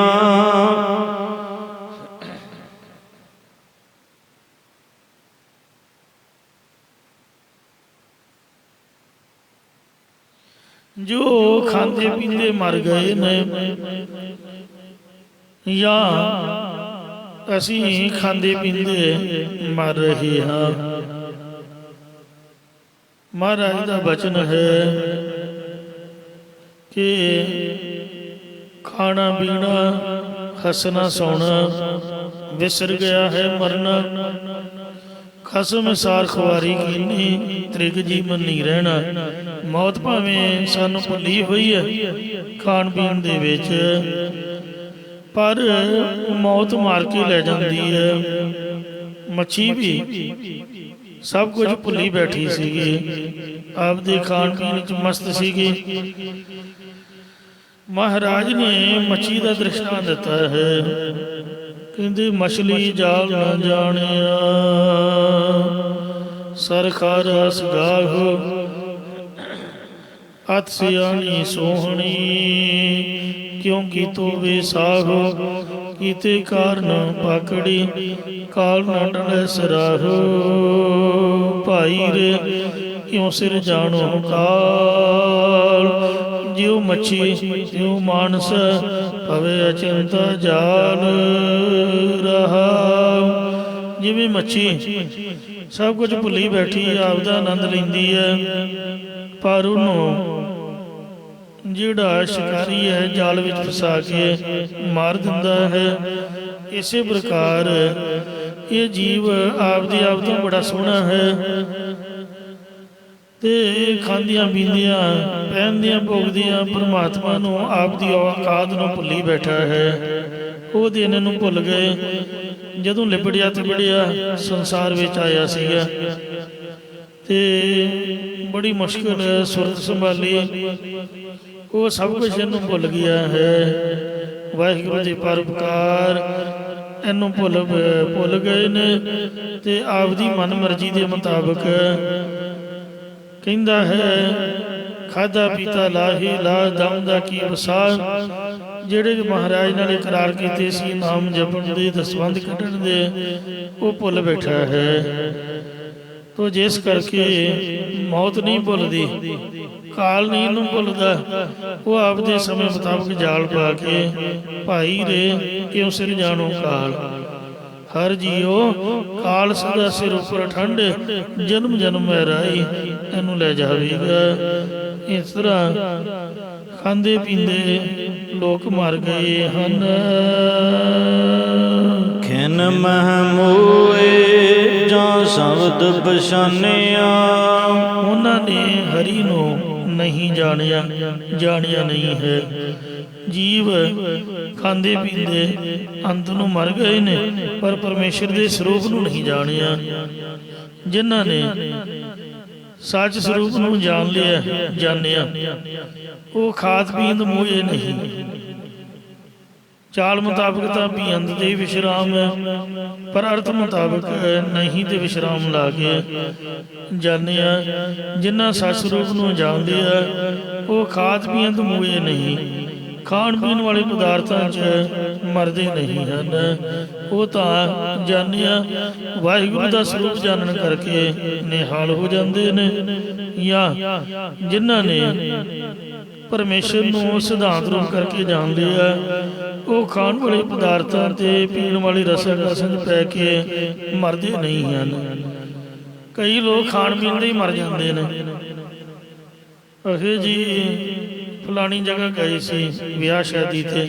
ਜੋ ਖਾਂਦੇ ਪੀਂਦੇ ਮਰ ਗਏ ਨੇ, ਜਾਂ ਅਸੀਂ ਖਾਂਦੇ ਪੀਂਦੇ ਮਰ ਰਹੇ ਹਾਂ। ਮਹਾਰਾਜ ਦਾ ਬਚਨ ਹੈ ਕਿ ਖਾਣਾ ਪੀਣਾ, ਹੱਸਣਾ ਸੌਣਾ ਵਿਸਰ ਗਿਆ ਹੈ ਮਰਨਾ। ਖਸਮ ਸਾਰ ਖੁਆਰੀ ਕੀਨੀ, ਤ੍ਰਿਗ ਜੀਵਨ ਨਹੀਂ ਰਹਿਣਾ। ਮੌਤ ਭਾਵੇਂ ਸਾਨੂੰ ਭੁੱਲੀ ਹੋਈ ਹੈ ਖਾਣ ਪੀਣ ਦੇ ਵਿੱਚ, ਪਰ ਮੌਤ ਮਾਰ ਕੇ ਲੈ ਜਾਂਦੀ ਹੈ। ਮੱਛੀ ਵੀ ਸਭ ਕੁਝ ਭੁੱਲੀ ਬੈਠੀ ਸੀਗੀ, ਆਪਦੇ ਖਾਣ ਪੀਣ 'ਚ ਮਸਤ ਸੀਗੀ। ਮਹਾਰਾਜ ਨੇ ਮੱਛੀ ਦਾ ਦ੍ਰਿਸ਼ਟਾਂਤ ਦਿੱਤਾ ਹੈ। ਕਹਿੰਦੇ ਮਛਲੀ ਜਾਲ ਨਾ ਜਾਣਿਆ, ਸਰਖਾ ਰਸ ਗਾਹੋ, ਅਤ ਸਿਆਣੀ ਸੋਹਣੀ, ਕਿਉਂ ਕੀਤੋ ਵੇਸਾਹੋ, ਕੀਤੇ ਕਾਰਨ ਪਾਕੜੀ, ਕਾਲ ਨਾ ਟਲੈ ਸਰਾਹੋ, ਭਾਈ ਰੇ ਕਿਉਂ ਸਿਰ ਜਾਣੋ ਕਾਲ, ਜਿਉ ਮੱਛੀ ਤਿਉ ਮਾਨਸ, ਭਵੇ ਅਚਿੰਤਾ ਜਾਲ ਰਹਾ। ਜਿਵੇਂ ਮੱਛੀ ਸਭ ਕੁਝ ਭੁੱਲੀ ਬੈਠੀ ਆਪਦਾ ਆਨੰਦ ਲੈਂਦੀ ਹੈ, ਪਰ ਉਹਨੂੰ ਜਿਹੜਾ ਸ਼ਿਕਾਰੀ ਹੈ ਜਾਲ ਵਿੱਚ ਫਸਾ ਕੇ ਮਾਰ ਦਿੰਦਾ ਹੈ। ਇਸੇ ਪ੍ਰਕਾਰ ਇਹ ਜੀਵ ਆਪਦੇ ਆਪ ਤੋਂ ਬੜਾ ਸੋਹਣਾ ਹੈ ਤੇ ਖਾਂਦੀਆਂ ਪੀਂਦੀਆਂ ਪਹਿਨਦੀਆਂ ਭੋਗਦੀਆਂ ਪਰਮਾਤਮਾ ਨੂੰ ਆਪਦੀ ਔਕਾਤ ਨੂੰ ਭੁੱਲੀ ਬੈਠਾ ਹੈ। ਉਹ ਦਿਨ ਨੂੰ ਭੁੱਲ ਗਏ ਜਦੋਂ ਲਿਬੜਿਆ ਤਿਬੜਿਆ ਸੰਸਾਰ ਵਿੱਚ ਆਇਆ ਸੀਗਾ ਤੇ ਬੜੀ ਮੁਸ਼ਕਿਲ ਸੁਰਤ ਸੰਭਾਲੀ, ਉਹ ਸਭ ਕੁਝ ਇਹਨੂੰ ਭੁੱਲ ਗਿਆ ਹੈ। ਵਾਹਿਗੁਰੂ ਦੇ ਪਰਉਪਕਾਰ ਇਹਨੂੰ ਭੁੱਲ ਗਏ ਨੇ ਤੇ ਆਪਦੀ ਮਨ ਮਰਜ਼ੀ ਦੇ ਮੁਤਾਬਕ ਕਹਿੰਦਾ ਹੈ, ਖਾਧਾ ਪੀਤਾ ਲਾਹੀ ਲਾ ਦਮ ਦਾ ਕੀ ਵਸਾਲ। ਜਿਹੜੇ ਮਹਾਰਾਜ ਨਾਲ ਇਕਰਾਰ ਕੀਤੇ ਸੀ ਨਾਮ ਜਪਣ ਦੇ, ਦਸਵੰਧ ਕੱਢਣ ਦੇ, ਉਹ ਭੁੱਲ ਬੈਠਾ ਹੈ। ਤੋ ਜਿਸ ਕਰਕੇ ਮੌਤ ਨਹੀਂ ਭੁੱਲਦੀ, ਕਾਲ ਨਹੀਂ ਇਹਨੂੰ ਭੁੱਲਦਾ, ਉਹ ਆਪਦੇ ਸਮੇਂ ਮੁਤਾਬਕ ਜਾਲ ਪਾ ਕੇ ਭਾਈ ਰੇ ਕਿਉਂ ਸਿਰ ਜਾਣੋ ਕਾਲ। ਹਰ ਜੀਓ ਕਾਲ ਸਦਾ ਸਿਰ ਉੱਪਰ ਠੰਡ, ਜਨਮ ਜਨਮ ਮਹਿਰਾਈ ਇਹਨੂੰ ਲੈ ਜਾਵੇਗਾ। ਇਸ ਤਰ੍ਹਾਂ ਖਾਂਦੇ ਪੀਂਦੇ ਲੋਕ ਮਰ ਗਏ ਹਨ। ਖਿਨ ਮਹਿ ਮੋਏ ਜਾਂ ਸ਼ਬਦ ਪਛਾਨਿਆ, ਉਹਨਾਂ ਨੇ ਹਰੀ ਨੂੰ ਨਹੀਂ ਜਾਣਿਆ ਨਹੀਂ ਹੈ। ਜੀਵ ਖਾਂਦੇ ਪੀਂਦੇ ਅੰਤ ਨੂੰ ਮਰ ਗਏ ਨੇ, ਪਰ ਪਰਮੇਸ਼ਰ ਦੇ ਸਰੂਪ ਨੂੰ ਨਹੀਂ ਜਾਣਿਆ। ਜਿਨ੍ਹਾਂ ਨੇ ਸੱਚ ਸਰੂਪ ਨੂੰ ਜਾਣਿਆ ਉਹ ਖਾਦ ਪੀਂਦ ਮੋਏ ਨਹੀਂ। ਚਾਲ ਮੁਤਾਬਕ ਤਾਂ ਪੀਂਦ ਦੇ ਵਿਸ਼ਰਾਮ ਹੈ, ਪਰ ਅਰਥ ਮੁਤਾਬਕ ਨਹੀਂ ਤੇ ਵਿਸ਼ਰਾਮ ਲਾ ਕੇ ਜਾਣਿਆ। ਜਿਨ੍ਹਾਂ ਸੱਚ ਸਰੂਪ ਨੂੰ ਜਾਣਦੇ ਆ ਉਹ ਖਾਦ ਪੀਂਦ ਮੋਏ ਨਹੀਂ। ਖਾਣ ਪੀਣ ਵਾਲੇ ਪਦਾਰਥਾਂ 'ਚ ਮਰਦੇ ਨਹੀਂ ਹਨ। ਉਹ ਤਾਂ ਜਾਣਿਆ ਵਾਹਿਗੁਰੂ ਦਾ ਸਰੂਪ ਜਾਣਨ ਕਰਕੇ ਨਿਹਾਲ ਹੋ ਜਾਂਦੇ ਨੇ। ਜਾਂ ਜਿਨ੍ਹਾਂ ਨੇ ਪਰਮੇਸ਼ਰ ਨੂੰ ਸਿਧਾਂਤ ਰੂਪ ਕਰਕੇ ਜਾਣਦੇ ਆ ਉਹ ਖਾਣ ਵਾਲੇ ਪਦਾਰਥਾਂ ਤੇ ਪੀਣ ਵਾਲੀ ਰਸਾਂ 'ਚ ਪੈ ਕੇ ਮਰਦੇ ਨਹੀਂ ਹਨ। ਕਈ ਲੋਕ ਖਾਣ ਪੀਣ ਦੇ ਹੀ ਮਰ ਜਾਂਦੇ ਨੇ। ਅਖੇ ਜੀ ਫਲਾਣੀ ਜਗ੍ਹਾ ਗਏ ਸੀ ਵਿਆਹ ਸ਼ਾਦੀ ਤੇ,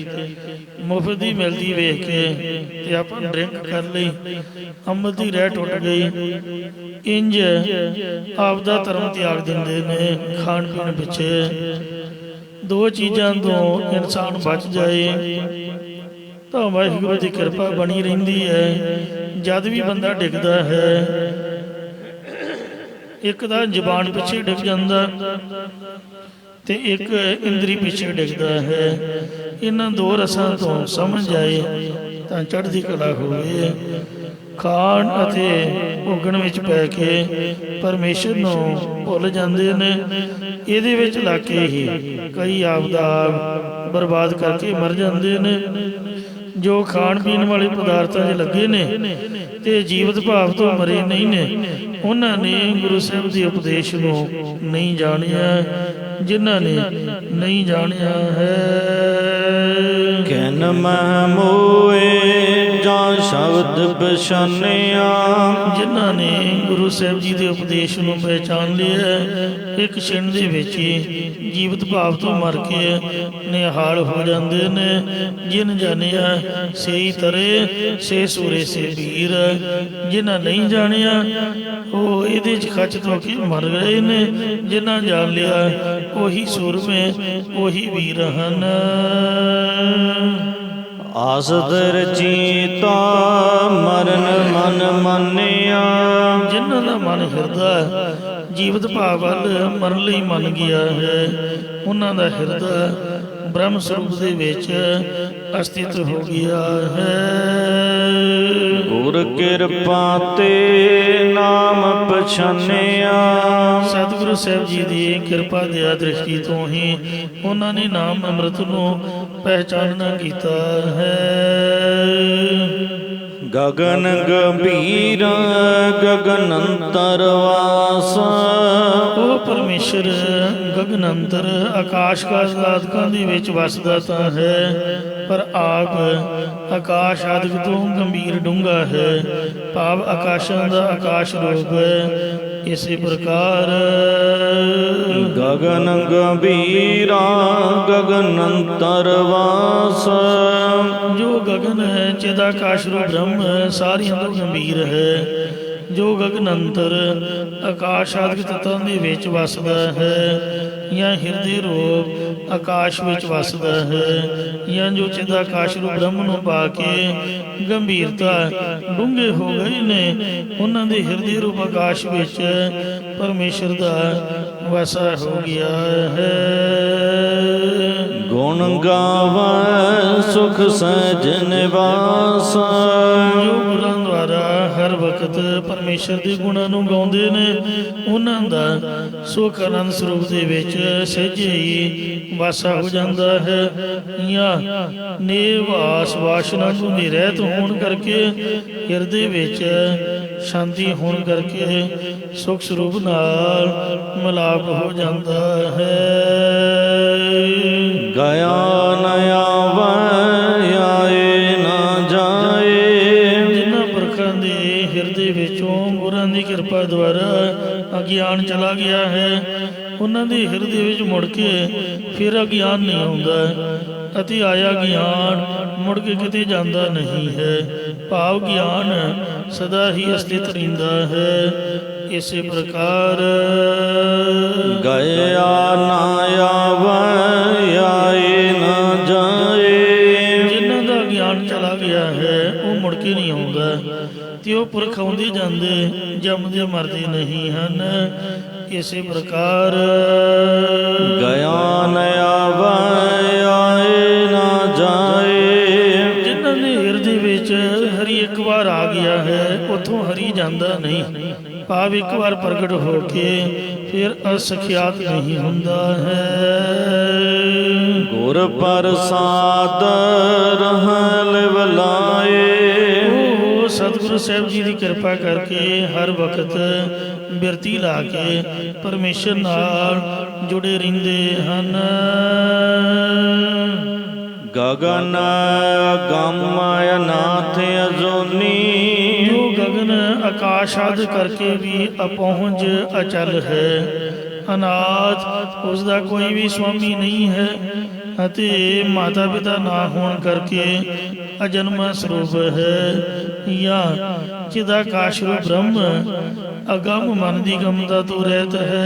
ਮੁਫਤ ਦੀ ਮਿਲਦੀ ਵੇਖ ਕੇ ਤੇ ਆਪਾਂ ਡਰਿੰਕ ਕਰ ਲਈ, ਅੰਮ੍ਰਿਤ ਦੀ ਰਹਿ ਟੁੱਟ ਗਈ। ਇੰਜ ਆਪਦਾ ਧਰਮ ਤਿਆਗ ਦਿੰਦੇ ਨੇ ਖਾਣ ਪੀਣ ਪਿੱਛੇ। ਦੋ ਚੀਜ਼ਾਂ ਤੋਂ ਇਨਸਾਨ ਬਚ ਜਾਏ ਤਾਂ ਵਾਹਿਗੁਰੂ ਦੀ ਕਿਰਪਾ ਬਣੀ ਰਹਿੰਦੀ ਹੈ। ਜਦ ਵੀ ਬੰਦਾ ਡਿੱਗਦਾ ਹੈ, ਇੱਕ ਤਾਂ ਜ਼ੁਬਾਨ ਪਿੱਛੇ ਡਿੱਗ ਜਾਂਦਾ ਤੇ ਇੱਕ ਇੰਦਰੀ ਪਿੱਛੇ ਡਿੱਗਦਾ ਹੈ। ਇਹਨਾਂ ਦੋ ਰਸਾਂ ਤੋਂ ਸਮਝ ਆਏ ਤਾਂ ਚੜ੍ਹਦੀ ਕਲਾ ਹੋਵੇ। ਖਾਣ ਅਤੇ ਭੋਗਣ ਵਿੱਚ ਪੈ ਕੇ ਪਰਮੇਸ਼ਰ ਨੂੰ ਭੁੱਲ ਜਾਂਦੇ ਨੇ। ਇਹਦੇ ਵਿੱਚ ਲੱਗ ਕੇ ਹੀ ਕਈ ਆਪਦਾ ਬਰਬਾਦ ਕਰਕੇ ਮਰ ਜਾਂਦੇ ਨੇ। ਜੋ ਖਾਣ ਪੀਣ ਵਾਲੇ ਪਦਾਰਥਾਂ 'ਚ ਲੱਗੇ ਨੇ ਤੇ ਜੀਵਤ ਭਾਵ ਤੋਂ ਮਰੇ ਨਹੀਂ ਨੇ, ਉਹਨਾਂ ਨੇ ਗੁਰੂ ਸਾਹਿਬ ਦੇ ਉਪਦੇਸ਼ ਨੂੰ ਨਹੀਂ ਜਾਣਿਆ। ਜਿਨ੍ਹਾਂ ਨੇ ਨਹੀਂ ਜਾਣਿਆ ਹੈ, ਖਿਨ ਮਹਿ ਮੋਏ ਜਾਂ ਸ਼ਬਦ ਪਛਾਨਿਆ, ਜਿਨ੍ਹਾਂ ਨੇ ਗੁਰੂ ਸਾਹਿਬ ਜੀ ਦੇ ਉਪਦੇਸ਼ ਨੂੰ ਪਹਿਚਾਨ ਲਿਆ, ਇੱਕ ਛਿਣ ਦੇ ਵਿੱਚ ਹੀ ਜੀਵਤ ਭਾਵ ਤੋਂ ਮਰ ਕੇ ਨਿਹਾਲ ਹੋ ਜਾਂਦੇ ਨੇ। ਜਿਨ ਜਾਣਿਆ ਸੇਈ ਤਰੇ, ਸੇ ਸੂਰੇ ਸੇ ਵੀਰ। ਜਿਨ੍ਹਾਂ ਨਹੀਂ ਜਾਣਿਆ ਉਹ ਇਹਦੇ 'ਚ ਖੱਚ ਤੋਂ ਕੇ ਮਰ ਗਏ ਨੇ। ਜਿਨ੍ਹਾਂ ਜਾਣ ਲਿਆ ਉਹੀ ਸੂਰਮੇ, ਉਹੀ ਵੀਰ ਹਨ। ਆਸਤ ਰਚੀਤਾ ਮਰਨ ਮਨ ਮਾਨਿਆ, ਜਿਨ੍ਹਾਂ ਦਾ ਮਨ ਹਿਰਦਾ ਜੀਵਤ ਭਾਵ ਵੱਲ ਮਰਨ ਲਈ ਮੰਨ ਗਿਆ ਹੈ, ਉਹਨਾਂ ਦਾ ਹਿਰਦਾ ਬ੍ਰਹਮ ਸਰੂਪ ਦੇ ਵਿੱਚ ਅਸਥਿਤ ਹੋ ਗਿਆ ਹੈ। ਗੁਰ ਕਿਰਪਾ ਤੇ ਨਾਮ ਪਛਾਨਿਆ। ਸਤਿਗੁਰੂ ਸਾਹਿਬ ਜੀ ਦੀ ਕਿਰਪਾ ਦਇਆ ਦ੍ਰਿਸ਼ਟੀ ਤੋਂ ਹੀ ਉਹਨਾਂ ਨੇ ਨਾਮ ਅੰਮ੍ਰਿਤ ਨੂੰ ਪਹਿਚਾਨਣਾ ਕੀਤਾ ਹੈ। ਗਗਨ ਗੰਭੀਰ ਗਗਨ ਅੰਤਰ ਵਾਸ। ਉਹ ਪਰਮੇਸ਼ਰ ਗਗਨ ਅੰਤਰ ਆਕਾਸ਼ ਆਦਿਕਾਂ ਦੇ ਵਿੱਚ ਵਸਦਾ ਤਾਂ ਹੈ, ਪਰ ਆਪ ਆਕਾਸ਼ ਆਦਿਕ ਤੋਂ ਗੰਭੀਰ ਡੂੰਘਾ ਹੈ, ਭਾਵ ਆਕਾਸ਼ਾਂ ਦਾ ਆਕਾਸ਼ ਰੂਪ ਹੈ। ਇਸੇ ਪ੍ਰਕਾਰ ਗਗਨ ਗੰਭੀਰਾ ਗਗਨ ਅੰਤਰ ਵਾਸ। ਜੋ ਗਗਨ ਹੈ ਚਿਦਾਕਾਸ਼ ਰੂਪ ਬ੍ਰਹਮ ਸਾਰਿਆਂ ਤੋਂ ਗੰਭੀਰ ਹੈ। ਜੋ ਗਗਨ ਅੰਤਰ ਆਕਾਸ਼ ਆਦਿਕ ਤੱਤਾਂ ਦੇ ਵਿੱਚ ਵਸਦਾ ਹੈ, ਜਾਂ ਹਿਰਦੇ ਰੂਪ ਆਕਾਸ਼ ਵਿੱਚ ਵਸਦਾ ਹੈ, ਜਾਂ ਜੋ ਚਿਦਾਕਾਸ਼ ਰੂਪ ਬ੍ਰਹਮ ਨੂੰ ਪਾ ਕੇ ਗੰਭੀਰਤਾ ਡੂੰਘੇ ਹੋ ਗਏ ਨੇ, ਉਹਨਾਂ ਦੇ ਹਿਰਦੇ ਰੂਪ ਆਕਾਸ਼ ਵਿੱਚ ਪਰਮੇਸ਼ਰ ਦਾ ਵਸਾ ਹੋ ਗਿਆ ਹੈ। ਗੁਣ ਗਾਵੈ ਸੁਖ ਸਹਿਜ ਨਿਵਾਸ। ਜੋ ਗੁਰਾਂ ਦੁਆਰਾ ਹਰ ਵਕਤ ਪਰਮੇਸ਼ਰ ਦੇ ਗੁਣਾਂ ਨੂੰ ਗਾਉਂਦੇ ਨੇ, ਉਹਨਾਂ ਦਾ ਸੁਖ ਆਨੰਦ ਸਰੂਪ ਦੇ ਵਿੱਚ ਸਹਿਜੇ ਹੀ ਵਾਸਾ ਹੋ ਜਾਂਦਾ ਹੈ। ਜਾਂ ਨਿਵਾਸ ਵਾਸ਼ਨਾ ਤੋਂ ਨਿਰਹਿਤ ਹੋਣ ਕਰਕੇ ਹਿਰਦੇ ਵਿੱਚ ਸ਼ਾਂਤੀ ਹੋਣ ਕਰਕੇ ਸੁਖ ਸਰੂਪ ਨਾਲ ਮਿਲਾਪ ਹੋ ਜਾਂਦਾ ਹੈ। ਗਿਆ ਨ ਆਵੈ ਆਏ ਨਾ ਜਾਏ। ਜਿਨ੍ਹਾਂ ਪੁਰਖਾਂ ਦੇ ਹਿਰਦੇ ਵਿੱਚੋਂ ਗੁਰਾਂ ਦੀ ਕਿਰਪਾ ਦੁਆਰਾ ਅਗਿਆਨ ਚਲਾ ਗਿਆ ਹੈ, ਉਹਨਾਂ ਦੇ ਹਿਰਦੇ ਵਿੱਚ ਮੁੜ ਕੇ ਫਿਰ ਅਗਿਆਨ ਨਹੀਂ ਆਉਂਦਾ, ਅਤੇ ਆਇਆ ਗਿਆਨ ਮੁੜ ਕੇ ਕਿਤੇ ਜਾਂਦਾ ਨਹੀਂ ਹੈ, ਭਾਵ ਗਿਆਨ ਸਦਾ ਹੀ ਅਸਥਿਤ ਰਹਿੰਦਾ ਹੈ। ਇਸੇ ਪ੍ਰਕਾਰ ਗਿਆ ਨਾ ਆਵੈ ਆਏ ਨਾ ਜਾਏ। ਜਿਨ੍ਹਾਂ ਦਾ ਗਿਆਨ ਚਲਾ ਗਿਆ ਹੈ ਉਹ ਮੁੜ ਕੇ ਨਹੀਂ ਆਉਂਦਾ, ਤੇ ਉਹ ਪੁਰਖ ਆਉਂਦੇ ਜਾਂਦੇ ਜੰਮਦੇ ਮਰਦੇ ਨਹੀਂ ਹਨ। ਇਸੇ ਪ੍ਰਕਾਰ ਗਿਆ ਨ ਆਵੈ ਆਏ ਨਾ ਜਾਏ। ਜਿਨ੍ਹਾਂ ਦੇ ਹਿਰਦੇ ਵਿੱਚ ਹਰੀ ਇੱਕ ਵਾਰ ਆ ਗਿਆ ਹੈ, ਉੱਥੋਂ ਹਰੀ ਜਾਂਦਾ ਨਹੀਂ, ਭਾਵ ਇੱਕ ਵਾਰ ਪ੍ਰਗਟ ਹੋ ਕੇ ਫਿਰ ਅਸਖਿਆਤ ਨਹੀਂ ਹੁੰਦਾ ਹੈ। ਗੁਰ ਪ੍ਰਸਾਦ ਰਹਿ ਲਿਵ ਲਾਏ। ਉਹ ਸਤਿਗੁਰੂ ਸਾਹਿਬ ਜੀ ਦੀ ਕਿਰਪਾ ਕਰਕੇ ਹਰ ਵਕਤ ਬਿਰਤੀ ਲਾ ਕੇ ਪਰਮੇਸ਼ਰ ਨਾਲ ਜੁੜੇ ਰਹਿੰਦੇ ਹਨ। ਗਗਨ ਗਮ ਅਨਾਥ ਅਜੂਨੀ। ਜੋ ਗਗਨ ਆਕਾਸ਼ ਆਦਿ ਕਰਕੇ ਵੀ ਅਪਹੁੰਚ ਅਚਲ ਹੈ, ਅਨਾਥ ਉਸ ਦਾ ਕੋਈ ਵੀ ਸਵਾਮੀ ਨਹੀਂ ਹੈ, ਅਤੇ ਮਾਤਾ ਪਿਤਾ ਨਾ ਹੋਣ ਕਰਕੇ ਅਜਨਮਾ ਸਰੂਪ ਹੈ। ਜਾਂ ਚਿਦਾਕਾਸ਼ ਰੂਪ ਬ੍ਰਹਮ ਅਗੰਮ ਮਨ ਦੀ ਗਮਤਾ ਤੋਂ ਰਹਿਤ ਹੈ,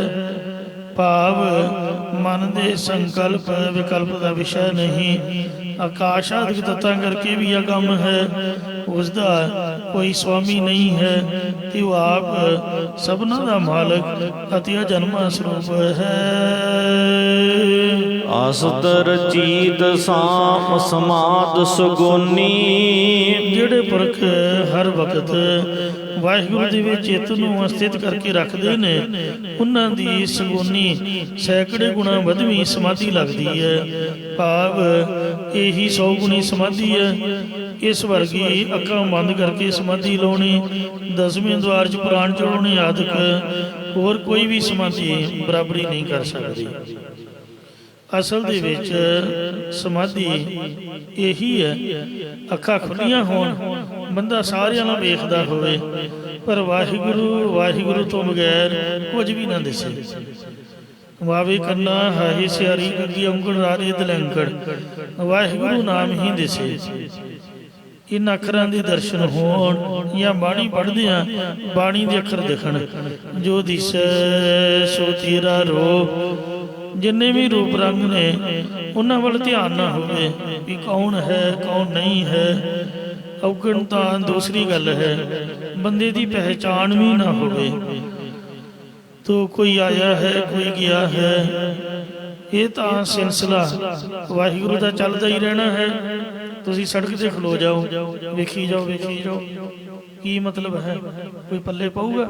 ਭਾਵ ਮਨ ਦੇ ਸੰਕਲਪ ਵਿਕਲਪ ਦਾ ਵਿਸ਼ਾ ਨਹੀਂ। ਆਕਾਸ਼ ਆਦਿਕ ਤੱਤਾਂ ਕਰਕੇ ਵੀ ਅਗੰਮ ਹੈ, ਉਸ ਦਾ ਕੋਈ ਸਵਾਮੀ ਨਹੀਂ ਹੈ, ਤੇ ਉਹ ਆਪ ਸਭਨਾਂ ਦਾ ਮਾਲਕ ਅਤੇ ਅਜਨਮਾ ਸਰੂਪ ਹੈ। ਆਸਤਰ ਚੀਤ ਸਾਮ ਸਮਾਦ ਸੁਗੋਨੀ। ਜਿਹੜੇ ਪੁਰਖ ਹਰ ਵਕਤ ਵਾਹਿਗੁਰੂ ਦੇ ਵਿੱਚ ਚਿੱਤ ਨੂੰ ਅਸਥਿਤ ਕਰਕੇ ਰੱਖਦੇ ਨੇ, ਉਹਨਾਂ ਦੀ ਸਗੁਨੀ ਸੈਂਕੜੇ ਗੁਣਾ ਵਧਵੀਂ ਸਮਾਧੀ ਲੱਗਦੀ ਹੈ, ਭਾਵ ਇਹੀ 100 ਗੁਣੀ ਸਮਾਧੀ ਹੈ। ਇਸ ਵਰਗੀ ਅੱਖਾਂ ਬੰਦ ਕਰਕੇ ਸਮਾਧੀ ਲਾਉਣੀ, ਦਸਵੇਂ ਦਵਾਰ 'ਚ ਪ੍ਰਾਣ ਚੜਾਉਣੇ ਆਦਿਕ ਹੋਰ ਕੋਈ ਵੀ ਸਮਾਧੀ ਬਰਾਬਰੀ ਨਹੀਂ ਕਰ ਸਕਦੀ। ਅਸਲ ਦੇ ਵਿੱਚ ਸਮਾਧੀ ਇਹੀ ਹੈ, ਅੱਖਾਂ ਖੁੱਲੀਆਂ ਹੋਣ, ਬੰਦਾ ਸਾਰਿਆਂ ਨੂੰ ਵੇਖਦਾ ਹੋਵੇ, ਪਰ ਵਾਹਿਗੁਰੂ ਵਾਹਿਗੁਰੂ ਤੋਂ ਬਗੈਰ ਕੁਝ ਵੀ ਨਾ ਦਿਸੇ। ਵਾਵੇ ਕੰਨਾ ਹਾਹੀ ਸਿਆਰੀ ਗੱਗੀ ਔਂਕੜ ਰਾਰੇ ਦਲੰਕੜ, ਵਾਹਿਗੁਰੂ ਨਾਮ ਹੀ ਦਿਸੇ। ਇਨ ਅੱਖਰਾਂ ਦੇ ਦਰਸ਼ਨ ਹੋਣ ਜਾਂ ਬਾਣੀ ਪੜ੍ਹਦੇ ਆ, ਬਾਣੀ ਦੇ ਅੱਖਰ ਦਿਖਣ। ਜੋ ਦਿਸੈ ਸੋ ਤੇਰਾ ਰੂਪ। ਜਿੰਨੇ ਵੀ ਰੂਪ ਰੰਗ ਨੇ ਉਹਨਾਂ ਵੱਲ ਧਿਆਨ ਨਾ ਹੋਵੇ ਵੀ ਕੌਣ ਹੈ ਕੌਣ ਨਹੀਂ ਹੈ। ਔਗਣ ਤਾਂ ਦੂਸਰੀ ਗੱਲ ਹੈ, ਬੰਦੇ ਦੀ ਪਹਿਚਾਣ ਵੀ ਨਾ ਹੋਵੇ। ਤੋ ਕੋਈ ਆਇਆ ਹੈ ਕੋਈ ਗਿਆ ਹੈ, ਇਹ ਤਾਂ ਸਿਲਸਿਲਾ ਵਾਹਿਗੁਰੂ ਦਾ ਚੱਲਦਾ ਹੀ ਰਹਿਣਾ ਹੈ। ਤੁਸੀਂ ਸੜਕ ਤੇ ਖਲੋ ਜਾਓ, ਵੇਖੀ ਜਾਓ ਵੇਖੀ ਜਾਓ, ਕੀ ਮਤਲਬ ਹੈ? ਕੋਈ ਪੱਲੇ ਪਊਗਾ?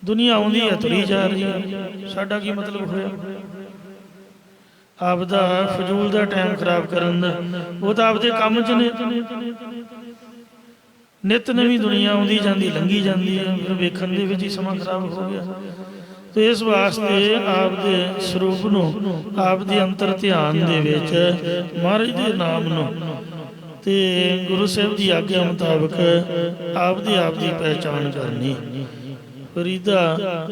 ਦੁਨੀਆ ਆਉਂਦੀ ਹੈ, ਤੁਰੀ ਜਾ ਰਹੀ ਹੈ, ਸਾਡਾ ਕੀ ਮਤਲਬ ਹੋਇਆ? ਆਪਦਾ ਫਜ਼ੂਲ ਦਾ ਟਾਈਮ ਖਰਾਬ ਕਰਨ ਦਾ, ਉਹ ਤਾਂ ਆਪਦੇ ਕੰਮ 'ਚ ਨੇ। ਨਿਤ ਨਵੀਂ ਦੁਨੀਆ ਆਉਂਦੀ ਜਾਂਦੀ ਲੰਘੀ ਜਾਂਦੀ ਹੈ, ਫਿਰ ਵੇਖਣ ਦੇ ਵਿੱਚ ਹੀ ਸਮਾਂ ਖਰਾਬ ਹੋ ਗਿਆ। ਤੇ ਇਸ ਵਾਸਤੇ ਆਪਦੇ ਸਰੂਪ ਨੂੰ, ਆਪਦੇ ਅੰਤਰ ਧਿਆਨ ਦੇ ਵਿੱਚ ਮਹਾਰਾਜ ਦੇ ਨਾਮ ਨੂੰ ਤੇ ਗੁਰੂ ਸਾਹਿਬ ਦੀ ਆਗਿਆ ਮੁਤਾਬਕ ਆਪਦੀ ਆਪ ਦੀ ਪਹਿਚਾਣ ਕਰਨੀ। ਫਰੀਦਾ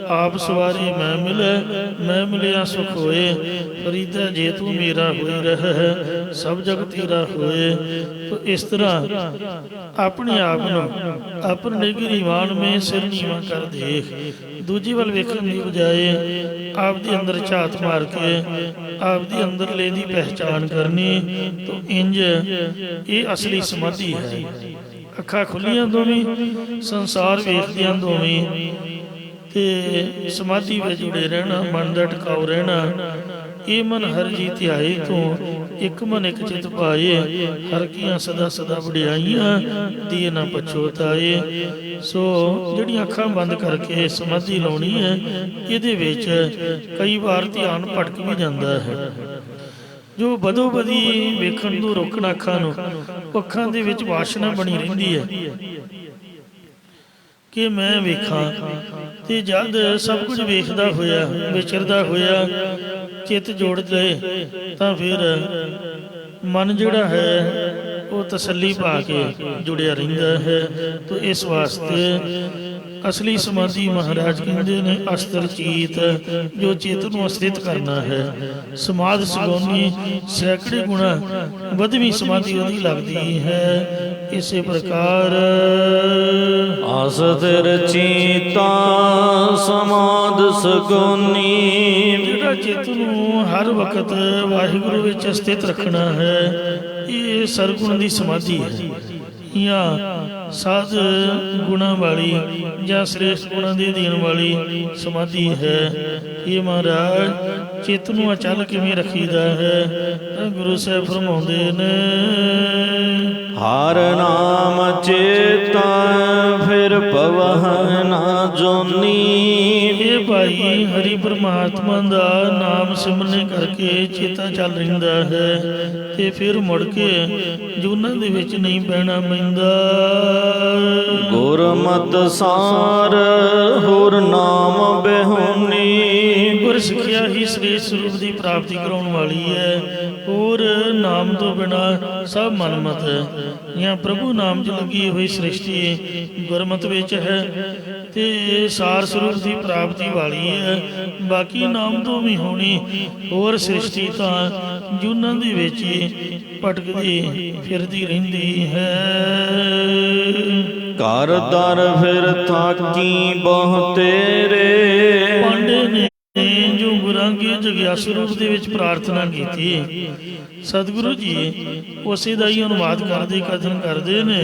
ਆਪ ਸਵਾਰੀ ਮੈਂ ਮਿਲੇ, ਮੈਂ ਮਿਲਿਆ ਸੁਖ ਹੋਏ। ਫਰੀਦਾ ਜੇ ਤੂੰ ਮੇਰਾ ਹੋਈ ਰਹਿ, ਸਭ ਜਗ ਤੇਰਾ ਹੋਏ। ਇਸ ਤਰ੍ਹਾਂ ਆਪਣੇ ਆਪ ਨੂੰ ਆਪਣੇ ਗਿਰੀਵਾਨ ਮੇ ਸਿਰ ਨੀਵਾਂ ਕਰ ਦੇਖ। ਦੂਜੀ ਵੱਲ ਵੇਖਣ ਦੀ ਬਜਾਏ ਆਪਦੇ ਅੰਦਰ ਝਾਤ ਮਾਰ ਕੇ ਆਪਦੀ ਅੰਦਰਲੇ ਦੀ ਪਹਿਚਾਣ ਕਰਨੀ। ਤਾਂ ਇੰਜ ਇਹ ਅਸਲੀ ਸਮਾਧੀ ਹੈ। ਅੱਖਾਂ ਖੁੱਲੀਆਂ ਦੋਵੇਂ, ਸੰਸਾਰ ਵੇਖਦਿਆਂ ਦੋਵੇਂ, ਤੇ ਸਮਾਧੀ ਵਿੱਚ ਜੁੜੇ ਰਹਿਣਾ, ਮਨ ਦਾ ਟਿਕਾਉ ਰਹਿਣਾ। ਇਹ ਮਨ ਹਰ ਜੀ ਧਿਆਏ ਤੋਂ ਇੱਕ ਮਨ ਇੱਕ ਚਿਤ ਪਾਏ। ਹਰ ਕੀਆਂ ਸਦਾ ਸਦਾ ਵਡਿਆਈਆਂ, ਦੀਏ ਨਾ ਪਛੋਤਾਏ। ਸੋ ਜਿਹੜੀਆਂ ਅੱਖਾਂ ਬੰਦ ਕਰਕੇ ਸਮਾਧੀ ਲਾਉਣੀ ਹੈ, ਇਹਦੇ ਵਿੱਚ ਕਈ ਵਾਰ ਧਿਆਨ ਭਟਕ ਵੀ ਜਾਂਦਾ ਹੈ। ਜੋ ਬਦੋ ਬਦੀ ਵੇਖਣ ਨੂੰ ਰੋਕਣ ਅੱਖਾਂ ਨੂੰ, ਅੱਖਾਂ ਦੇ ਵਿੱਚ ਵਾਸ਼ਨਾ ਬਣੀ ਰਹਿੰਦੀ ਹੈ ਕਿ ਮੈਂ ਵੇਖਾਂ। ਤੇ ਜਦ ਸਭ ਕੁਝ ਵੇਖਦਾ ਹੋਇਆ, ਵਿਚਰਦਾ ਹੋਇਆ ਚਿੱਤ ਜੋੜ ਲਏ, ਤਾਂ ਫਿਰ ਮਨ ਜਿਹੜਾ ਹੈ ਉਹ ਤਸੱਲੀ ਪਾ ਕੇ ਜੁੜਿਆ ਰਹਿੰਦਾ ਹੈ। ਤਾਂ ਇਸ ਵਾਸਤੇ ਅਸਲੀ ਸਮਾਧੀ ਮਹਾਰਾਜ ਕਹਿੰਦੇ ਨੇ ਅਸਤਰ ਚੀਤ, ਜੋ ਚਿੱਤ ਨੂੰ ਅਸਥਿਤ ਕਰਨਾ ਹੈ। ਸਮਾਧ ਸਗੋਨੀ ਸੈਂਕੜੇ ਗੁਣਾ ਵਧਵੀਂ ਸਮਾਧੀ ਉਹਦੀ ਲੱਗਦੀ ਹੈ। ਇਸੇ ਪ੍ਰਕਾਰ ਅਸਤਿਰ ਚੀਤਾ ਸਮਾਧ ਸਗੋਨੀ। ਜਿਹੜਾ ਚਿੱਤ ਨੂੰ ਹਰ ਵਕਤ ਵਾਹਿਗੁਰੂ ਵਿੱਚ ਸਥਿਤ ਰੱਖਣਾ ਹੈ, ਇਹ ਸਰਗੁਣ ਦੀ ਸਮਾਧੀ ਹੈ। ਜਾਂ ਸਾਧ ਗੁਣਾਂ ਵਾਲੀ ਜਾਂ ਸ੍ਰੇਸ਼ਟ ਗੁਣਾਂ ਦੇ ਦੇਣ ਵਾਲੀ ਸਮਾਧੀ ਹੈ। ਇਹ ਮਹਾਰਾਜ ਚਿੱਤ ਨੂੰ ਅਚਲ ਕਿਵੇਂ ਰੱਖੀਦਾ ਹੈ? ਗੁਰੂ ਸਾਹਿਬ ਫਰਮਾਉਂਦੇ ਨੇ, ਹਰ ਨਾਮ ਚੇਤਾ ਫਿਰ ਭਵਹਿ ਨਾ ਜੋਨੀ। ਇਹ ਭਾਈ ਹਰੀ ਪਰਮਾਤਮਾ ਦਾ ਨਾਮ ਸਿਮਰਨੇ ਕਰਕੇ ਚੇਤਾ ਚੱਲ ਰਹਿੰਦਾ ਹੈ, ਤੇ ਫਿਰ ਮੁੜ ਕੇ ਜੂਨਾਂ ਦੇ ਵਿੱਚ ਨਹੀਂ ਪੈਣਾ ਪੈਂਦਾ। ਗੁਰਮਤਿ ਸਾਰ ਹੋਰ ਨਾਮ ਬਿਹੁਨੀ। ਗੁਰ ਸਿੱਖਿਆ ਹੀ ਸ੍ਰੇਸ਼ਟ ਸਰੂਪ ਦੀ ਪ੍ਰਾਪਤੀ ਕਰਾਉਣ ਵਾਲੀ ਹੈ। ਹੋਰ ਨਾਮ ਤੋਂ ਬਿਨਾਂ ਸਭ ਮਨਮਤ ਹੈ। ਜਾਂ ਪ੍ਰਭੂ ਨਾਮ 'ਚ ਲੱਗੀ ਹੋਈ ਸ੍ਰਿਸ਼ਟੀ ਗੁਰਮਤਿ ਵਿੱਚ ਹੈ, ਤੇ ਸਾਰ ਸਰੂਪ ਦੀ ਪ੍ਰਾਪਤੀ ਵਾਲੀ ਹੈ। ਬਾਕੀ ਨਾਮ ਤੋਂ ਵੀ ਹੋਣੀ, ਹੋਰ ਸ੍ਰਿਸ਼ਟੀ ਤਾਂ ਜੂਨਾਂ ਦੇ ਵਿੱਚ ਭਟਕਦੀ ਫਿਰਦੀ ਰਹਿੰਦੀ ਹੈ। ਘਰ ਦਰ ਫਿਰ ਥਾਕੀ ਬਹੁ ਤੇਰੇ। ਪਾਂਡੇ ਨੇ ਜੋ ਗੁਰਾਂ ਕੀ ਜਗਿਆਸੂ ਰੂਪ ਦੇ ਵਿੱਚ ਪ੍ਰਾਰਥਨਾ ਕੀਤੀ, ਸਤਿਗੁਰੂ ਜੀ ਉਸੇ ਦਾ ਹੀ ਅਨੁਵਾਦ ਕਰਦੇ ਕਥਨ ਕਰਦੇ ਨੇ,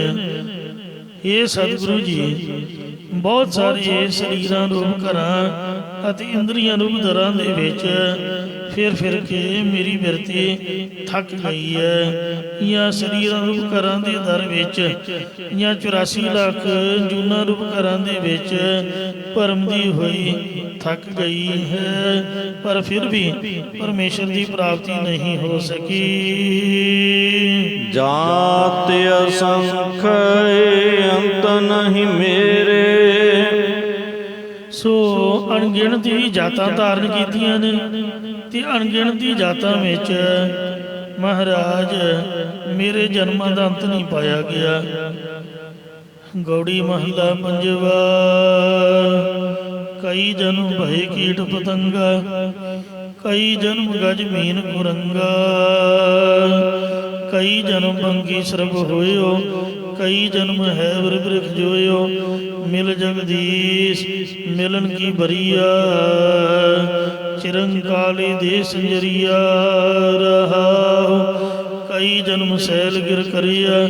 ਇਹ ਸਤਿਗੁਰੂ ਜੀ ਬਹੁਤ ਸਾਰੇ ਸਰੀਰਾਂ ਰੂਪ ਘਰਾਂ ਅਤੇ ਇੰਦਰੀਆਂ ਰੂਪ ਦਰਾਂ ਦੇ ਵਿੱਚ ਫਿਰ ਕੇ ਮੇਰੀ ਬਿਰਤੀ ਥੱਕ ਗਈ ਹੈ। ਜਾਂ ਸਰੀਰਾਂ ਰੂਪ ਘਰਾਂ ਦੇ ਦਰ ਵਿੱਚ ਜਾਂ 84 ਲੱਖ ਜੂਨਾਂ ਰੂਪ ਘਰਾਂ ਦੇ ਵਿੱਚ ਭਰਮਦੀ ਹੋਈ ਥੱਕ ਗਈ ਹੈ, ਪਰ ਫਿਰ ਵੀ ਪਰਮੇਸ਼ਰ ਦੀ ਪ੍ਰਾਪਤੀ ਨਹੀਂ ਹੋ ਸਕੀ। ਜਾਤ ਅਸੰਖ ਅੰਤ ਨਹੀਂ ਮੇਰੇ। ਸੋ ਅਣਗਿਣਤੀ ਜਾਤਾਂ ਧਾਰਨ ਕੀਤੀਆਂ ਨੇ, ਤੇ ਅਣਗਿਣਤੀ ਜਾਤਾਂ ਵਿੱਚ ਮਹਾਰਾਜ ਮੇਰੇ ਜਨਮਾਂ ਦਾ ਅੰਤ ਨਹੀਂ ਪਾਇਆ ਗਿਆ। ਗੌੜੀ ਮਹਲਾ ਪੰਜਵਾ। ਕਈ ਜਨਮ ਭਏ ਕੀਟ ਪਤੰਗਾ, ਕਈ ਜਨਮ ਗਜ ਮੀਨ ਕੁਰੰਗਾ। ਕਈ ਜਨਮ ਬੰਗੀ ਸਰਬ ਹੋਇਓ, ਕਈ ਜਨਮ ਹੈ ਬਿਰਖ ਜੋਇਓ। ਮਿਲ ਜਗਦੀਸ਼ ਮਿਲਨ ਕੀ ਬਰੀਆ, ਚਿਰੰਕਾਲੀ ਦੇ ਸੰਜਰੀਆ ਰਹਾਉ। ਕਈ ਜਨਮ ਸੈਲ ਗਿਰ ਕਰਿਆ,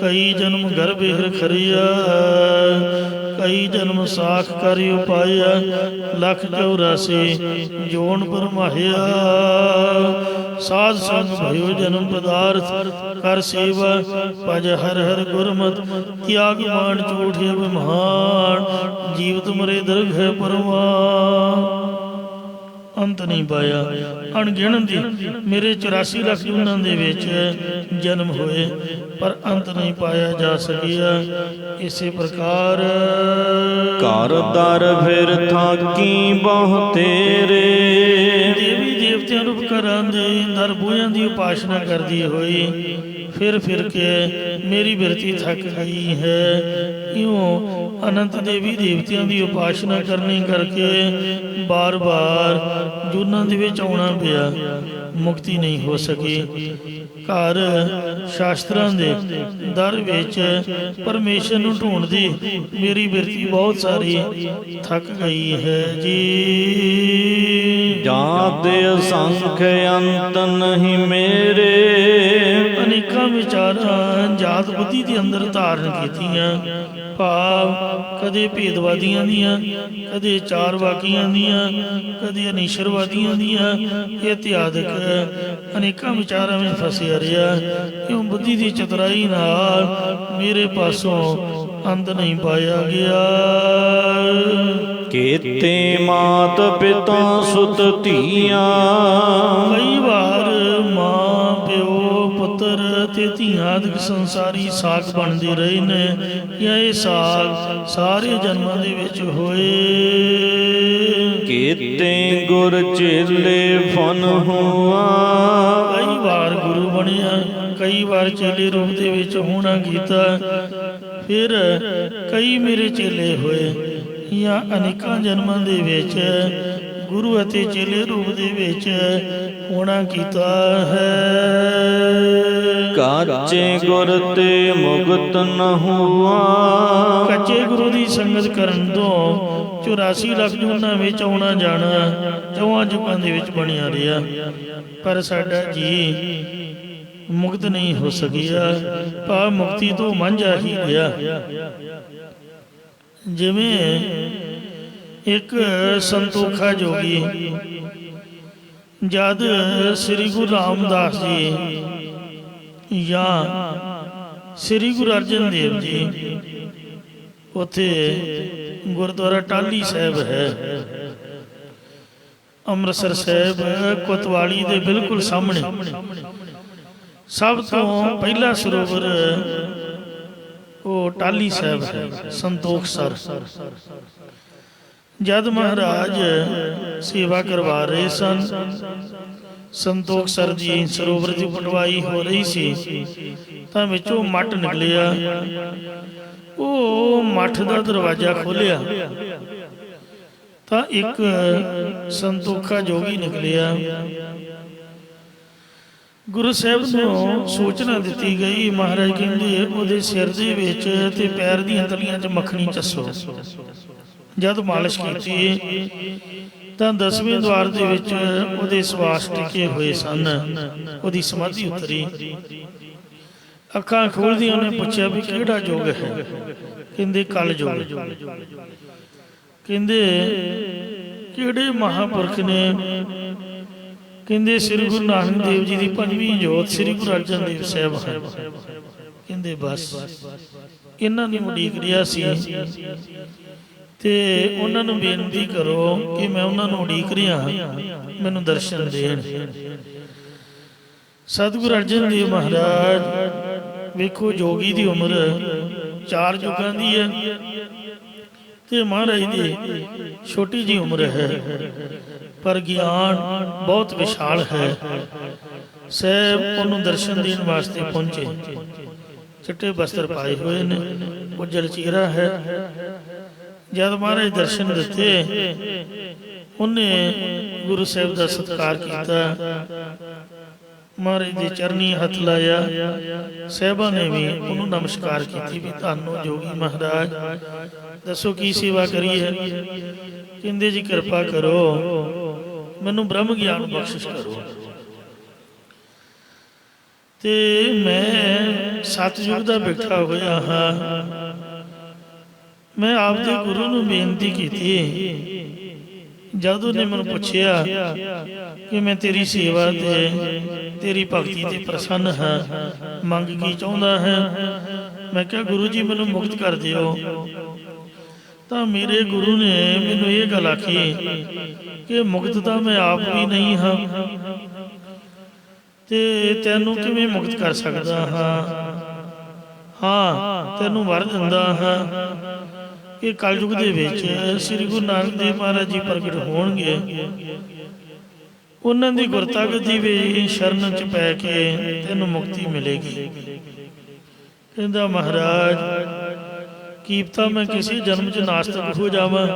ਕਈ ਜਨਮ ਗਰਭ ਹਿਰ ਖਰਿਆ। ਕਈ ਜਨਮ ਸਾਖ ਕਰ ਉਪਾਇਆ, 184 ਜੋਨ ਪਰਮਾਹਿਆ। ਸਾਧ ਸੰਗ ਭਇਓ ਜਨਮ ਪਦਾਰਥ, ਕਰ ਸੇਵਾ ਭਜ ਹਰ ਹਰ ਗੁਰਮਤਿ। ਤਿਆਗ ਮਾਨ ਝੂਠ ਅਭਿਮਾਨ, ਜੀਵਤ ਮਰੇ ਦਰਗ ਹੈ ਪਰਵਾਨ। ਅੰਤ ਨਹੀਂ ਪਾਇਆ। ਅਣਗਿਣਤ ਮੇਰੇ 84 ਲੱਖ ਜੂਨਾਂ ਦੇ ਵਿੱਚ ਜਨਮ ਹੋਏ, ਪਰ ਅੰਤ ਨਹੀਂ ਪਾਇਆ ਜਾ ਸਕਿਆ। ਇਸੇ ਪ੍ਰਕਾਰ ਘਰ ਦਰ ਫਿਰ ਥਾਕੀ ਬਹੁ ਤੇਰੇ। ਦੇਵੀ ਦੇਵਤਿਆਂ ਰੂਪ ਘਰਾਂ ਦੇ ਦਰ ਬੂਹਿਆਂ ਦੀ ਉਪਾਸਨਾ ਕਰਦੀ ਹੋਈ ਫਿਰ ਕੇ ਮੇਰੀ ਬਿਰਤੀ ਥੱਕ ਗਈ ਹੈ। ਇਉਂ ਅਨੰਤ ਦੇਵੀ ਦੇਵਤਿਆਂ ਦੀ ਉਪਾਸਨਾ ਕਰਨੀ ਕਰਕੇ ਬਾਰ-ਬਾਰ ਜੂਨਾਂ ਦੇ ਵਿੱਚ ਆਉਣਾ ਪਿਆ, ਮੁਕਤੀ ਨਹੀਂ ਹੋ ਸਕੀ। ਘਰ ਸ਼ਾਸਤਰਾਂ ਦੇ ਦਰ ਵਿੱਚ ਪਰਮੇਸ਼ਰ ਨੂੰ ਢੂੰਡਦੀ ਮੇਰੀ ਬਿਰਤੀ ਬਹੁਤ ਸਾਰੀ ਥੱਕ ਗਈ ਹੈ ਜੀ। ਜਾਤ ਅਸੰਖ ਅੰਤ ਨਹੀਂ ਮੇਰੇ। ਅਨੇਕਾਂ ਵਿਚਾਰਾਂ ਜਾਤ ਬੁੱਧੀ ਦੇ ਅੰਦਰ ਧਾਰਨ ਕੀਤੀਆਂ, ਭਾਵ ਕਦੇ ਭੇਦਵਾਦੀਆਂ ਦੀਆਂ, ਕਦੇ ਚਾਰਵਾਕੀਆਂ ਦੀਆਂ, ਕਦੇ ਅਨੀਸ਼ਰਵਾਦੀਆਂ ਦੀਆਂ, ਇਤਿਆਦਿਕ ਅਨੇਕਾਂ ਵਿਚਾਰਾਂ ਵਿੱਚ ਫਸਿਆ ਰਿਹਾ। ਕਿਉਂ ਬੁੱਧੀ ਦੀ ਚਤੁਰਾਈ ਨਾਲ ਮੇਰੇ ਪਾਸੋਂ ਅੰਤ ਨਹੀਂ ਪਾਇਆ ਗਿਆ। ਕੀਤੇ ਮਾਤ ਪਿਤਾ ਸੁਤ ਧੀਆਂ। ਕਈ ਵਾਰ ਮਾਂ ਪਿਓ ਪੁੱਤਰ ਤੇ ਧੀਆਂ ਆਦਿਕ ਸੰਸਾਰੀ ਸਾਖ ਬਣਦੇ ਰਹੇ ਨੇ, ਜਾਂ ਇਹ ਸਾਖ ਸਾਰੇ ਜਨਮਾਂ ਦੇ ਵਿੱਚ ਹੋਏ। ਕੀਤੇ ਗੁਰ ਚੇਲੇ ਫਨ ਹੁਆ। ਕਈ ਵਾਰ ਗੁਰੂ ਬਣਿਆ, ਕਈ ਵਾਰ ਚੇਲੇ ਰੂਪ ਦੇ ਵਿੱਚ ਹੋਣਾ ਕੀਤਾ। ਫਿਰ ਕਈ ਮੇਰੇ ਚੇਲੇ ਹੋਏ, ਜਾਂ ਅਨੇਕਾਂ ਜਨਮਾਂ ਦੇ ਵਿੱਚ ਗੁਰੂ ਅਤੇ ਚੇਲੇ ਰੂਪ ਦੇ ਵਿੱਚ ਹੋਣਾ ਕੀਤਾ ਹੈ। ਕਾਚੇ ਗੁਰ ਤੇ ਮੁਕਤ ਨ ਹੁਆ। ਕੱਚੇ ਗੁਰੂ ਦੀ ਸੰਗਤ ਕਰਨ ਤੋਂ 84 ਲੱਖ ਜੂਨਾਂ ਵਿੱਚ ਆਉਣਾ ਜਾਣਾ ਚੌਹਾਂ ਯੁੱਗਾਂ ਦੇ ਵਿੱਚ ਬਣਿਆ ਰਿਹਾ, ਪਰ ਸਾਡਾ ਜੀ ਮੁਕਤ ਨਹੀਂ ਹੋ ਸਕਿਆ। ਭਾਵ ਮੁਕਤੀ ਤੋਂ ਵਾਂਝਾ ਹੀ ਗਿਆ। ਜਿਵੇਂ ਇੱਕ ਸੰਤੋਖਾ ਜੋਗੀ ਜਦ ਸ੍ਰੀ ਗੁਰੂ ਰਾਮਦਾਸ ਜੀ ਜਾਂ ਸ੍ਰੀ ਗੁਰੂ ਅਰਜਨ ਦੇਵ ਜੀ ਉੱਥੇ ਗੁਰਦੁਆਰਾ ਟਾਹਲੀ ਸਾਹਿਬ ਹੈ, ਅੰਮ੍ਰਿਤਸਰ ਸਾਹਿਬ ਕੋਤਵਾਲੀ ਦੇ ਬਿਲਕੁਲ ਸਾਹਮਣੇ, ਸਭ ਤੋਂ ਪਹਿਲਾ ਸਰੋਵਰ ਉਹ ਟਾਹਲੀ ਸਾਹਿਬ ਹੈ, ਸੰਤੋਖਸਰ। ਜਦ ਮਹਾਰਾਜ ਸੇਵਾ ਕਰਵਾ ਰਹੇ ਸਨ, ਸੰਤੋਖਸਰ ਦੀ ਸਰੋਵਰ ਦੀ ਪਟਵਾਈ ਹੋ ਰਹੀ ਸੀ, ਤਾਂ ਵਿੱਚੋਂ ਮੱਠ ਨਿਕਲਿਆ। ਉਹ ਮੱਠ ਦਾ ਦਰਵਾਜ਼ਾ ਖੋਲ੍ਹਿਆ ਤਾਂ ਇੱਕ ਸੰਤੋਖਾ ਜੋਗੀ ਨਿਕਲਿਆ। ਗੁਰੂ ਸਾਹਿਬ ਨੂੰ ਸੂਚਨਾ ਦਿੱਤੀ ਗਈ। ਮਹਾਰਾਜ ਕਹਿੰਦੇ ਉਹਦੇ ਸਿਰ ਦੇ ਵਿੱਚ ਤੇ ਪੈਰ ਦੀਆਂ ਤਲੀਆਂ 'ਚ ਮੱਖਣੀ ਚੱਸੋ। ਜਦ ਮਾਲਿਸ਼ ਕੀਤੀ ਤਾਂ 10ਵੇਂ ਦੁਆਰ ਦੇ ਵਿੱਚ ਉਹਦੇ ਸਵਾਸ ਟਿਕੇ ਹੋਏ ਸਨ, ਉਹਦੀ ਸਮਾਧੀ ਉਤਰੀ। ਅੱਖਾਂ ਖੋਲ੍ਹਦੀਆਂ ਉਹਨੇ ਪੁੱਛਿਆ ਵੀ ਕਿਹੜਾ ਯੁੱਗ ਹੈ? ਕਹਿੰਦੇ ਕਲ ਯੁੱਗ। ਕਹਿੰਦੇ ਕਿਹੜੇ ਮਹਾਂਪੁਰਖ ਨੇ? ਕਹਿੰਦੇ ਸ੍ਰੀ ਗੁਰੂ ਨਾਨਕ ਦੇਵ ਜੀ ਦੀ 5ਵੀਂ ਜੋਤ ਸ੍ਰੀ ਗੁਰੂ ਅਰਜਨ ਦੇਵ ਸਾਹਿਬ ਹੈ। ਕਹਿੰਦੇ ਬਸ ਇਹਨਾਂ ਨੇ ਉਡੀਕ ਰਿਹਾ ਸੀ ਤੇ ਉਹਨਾਂ ਨੂੰ ਬੇਨਤੀ ਕਰੋ ਕਿ ਮੈਂ ਉਹਨਾਂ ਨੂੰ ਉਡੀਕ ਰਿਹਾ, ਮੈਨੂੰ ਦਰਸ਼ਨ ਦੇਣ। ਸਤਿਗੁਰੂ ਅਰਜਨ ਦੇਵ ਮਹਾਰਾਜ ਵੇਖੋ, ਜੋਗੀ ਦੀ ਉਮਰ 4 ਯੁੱਗਾਂ ਦੀ ਹੈ ਤੇ ਮਹਾਰਾਜ ਦੀ ਛੋਟੀ ਜਿਹੀ ਉਮਰ ਹੈ, ਪਰ ਗਿਆਨ ਬਹੁਤ ਵਿਸ਼ਾਲ ਹੈ। ਸਾਹਿਬ ਉਹਨੂੰ ਦਰਸ਼ਨ ਦੇਣ ਵਾਸਤੇ ਪਹੁੰਚੇ। ਚਿੱਟੇ ਬਸਤਰ ਪਾਏ ਹੋਏ ਨੇ, ਉੱਜਲ ਚਿਹਰਾ ਹੈ। ਜਦ ਮਹਾਰਾਜ ਦਰਸ਼ਨ ਦਿੱਤੇ, ਉਹਨੇ ਗੁਰੂ ਸਾਹਿਬ ਦਾ ਸਤਿਕਾਰ ਕੀਤਾ, ਮਹਾਰਾਜ ਦੇ ਚਰਨੀ ਹੱਥ ਲਾਇਆ। ਸਾਹਿਬਾਂ ਨੇ ਵੀ ਉਹਨੂੰ ਨਮਸਕਾਰ ਕੀਤੀ ਵੀ ਤੁਹਾਨੂੰ ਜੋਗੀ ਮਹਾਰਾਜ, ਦੱਸੋ ਕੀ ਸੇਵਾ ਕਰੀ ਹੈ? ਕਹਿੰਦੇ ਜੀ ਕਿਰਪਾ ਕਰੋ, ਮੈਨੂੰ ਬ੍ਰਹਮ ਗਿਆਨ ਬਖਸ਼ਿਸ਼ ਕਰੋ ਤੇ ਮੈਂ ਸਤਿਯੁਗ ਦਾ ਬੈਠਾ ਹੋਇਆ ਹਾਂ। ਮੈਂ ਆਪਦੇ ਗੁਰੂ ਨੂੰ ਬੇਨਤੀ ਕੀਤੀ, ਜਦ ਉਹਨੇ ਮੈਨੂੰ ਪੁੱਛਿਆ ਕਿ ਮੈਂ ਤੇਰੀ ਸੇਵਾ ਤੇ ਤੇਰੀ ਭਗਤੀ ਤੇ ਪ੍ਰਸੰਨ ਹਾਂ, ਮੰਗ ਕੀ ਚਾਹੁੰਦਾ ਹੈ। ਮੈਂ ਕਿਹਾ ਗੁਰੂ ਜੀ ਮੈਨੂੰ ਮੁਕਤ ਕਰ ਦਿਓ। ਤਾਂ ਮੇਰੇ ਗੁਰੂ ਨੇ ਮੈਨੂੰ ਇਹ ਗੱਲ ਆਖੀ ਕਿ ਮੁਕਤ ਤਾਂ ਮੈਂ ਆਪ ਵੀ ਨਹੀਂ ਹਾਂ ਤੇ ਤੈਨੂੰ ਕਿਵੇਂ ਮੁਕਤ ਕਰ ਸਕਦਾ ਹਾਂ, ਤੈਨੂੰ ਵਰ ਦਿੰਦਾ ਹਾਂ ਕਿ ਕਲਯੁਗ ਦੇ ਵਿੱਚ ਸ੍ਰੀ ਗੁਰੂ ਨਾਨਕ ਦੇਵ ਮਹਾਰਾਜ ਜੀ ਪ੍ਰਗਟ ਹੋਣਗੇ, ਉਹਨਾਂ ਦੀ ਗੁਰਤਾਗਤ ਦੀ ਸ਼ਰਨ ਚ ਪੈ ਕੇ ਤੈਨੂੰ ਮੁਕਤੀ ਮਿਲੇਗੀ। ਕਹਿੰਦਾ ਮਹਾਰਾਜ ਕੀ ਪਤਾ ਮੈਂ ਕਿਸੇ ਜਨਮ ਚ ਨਾਸਤਕ ਹੋ ਜਾਵਾਂ,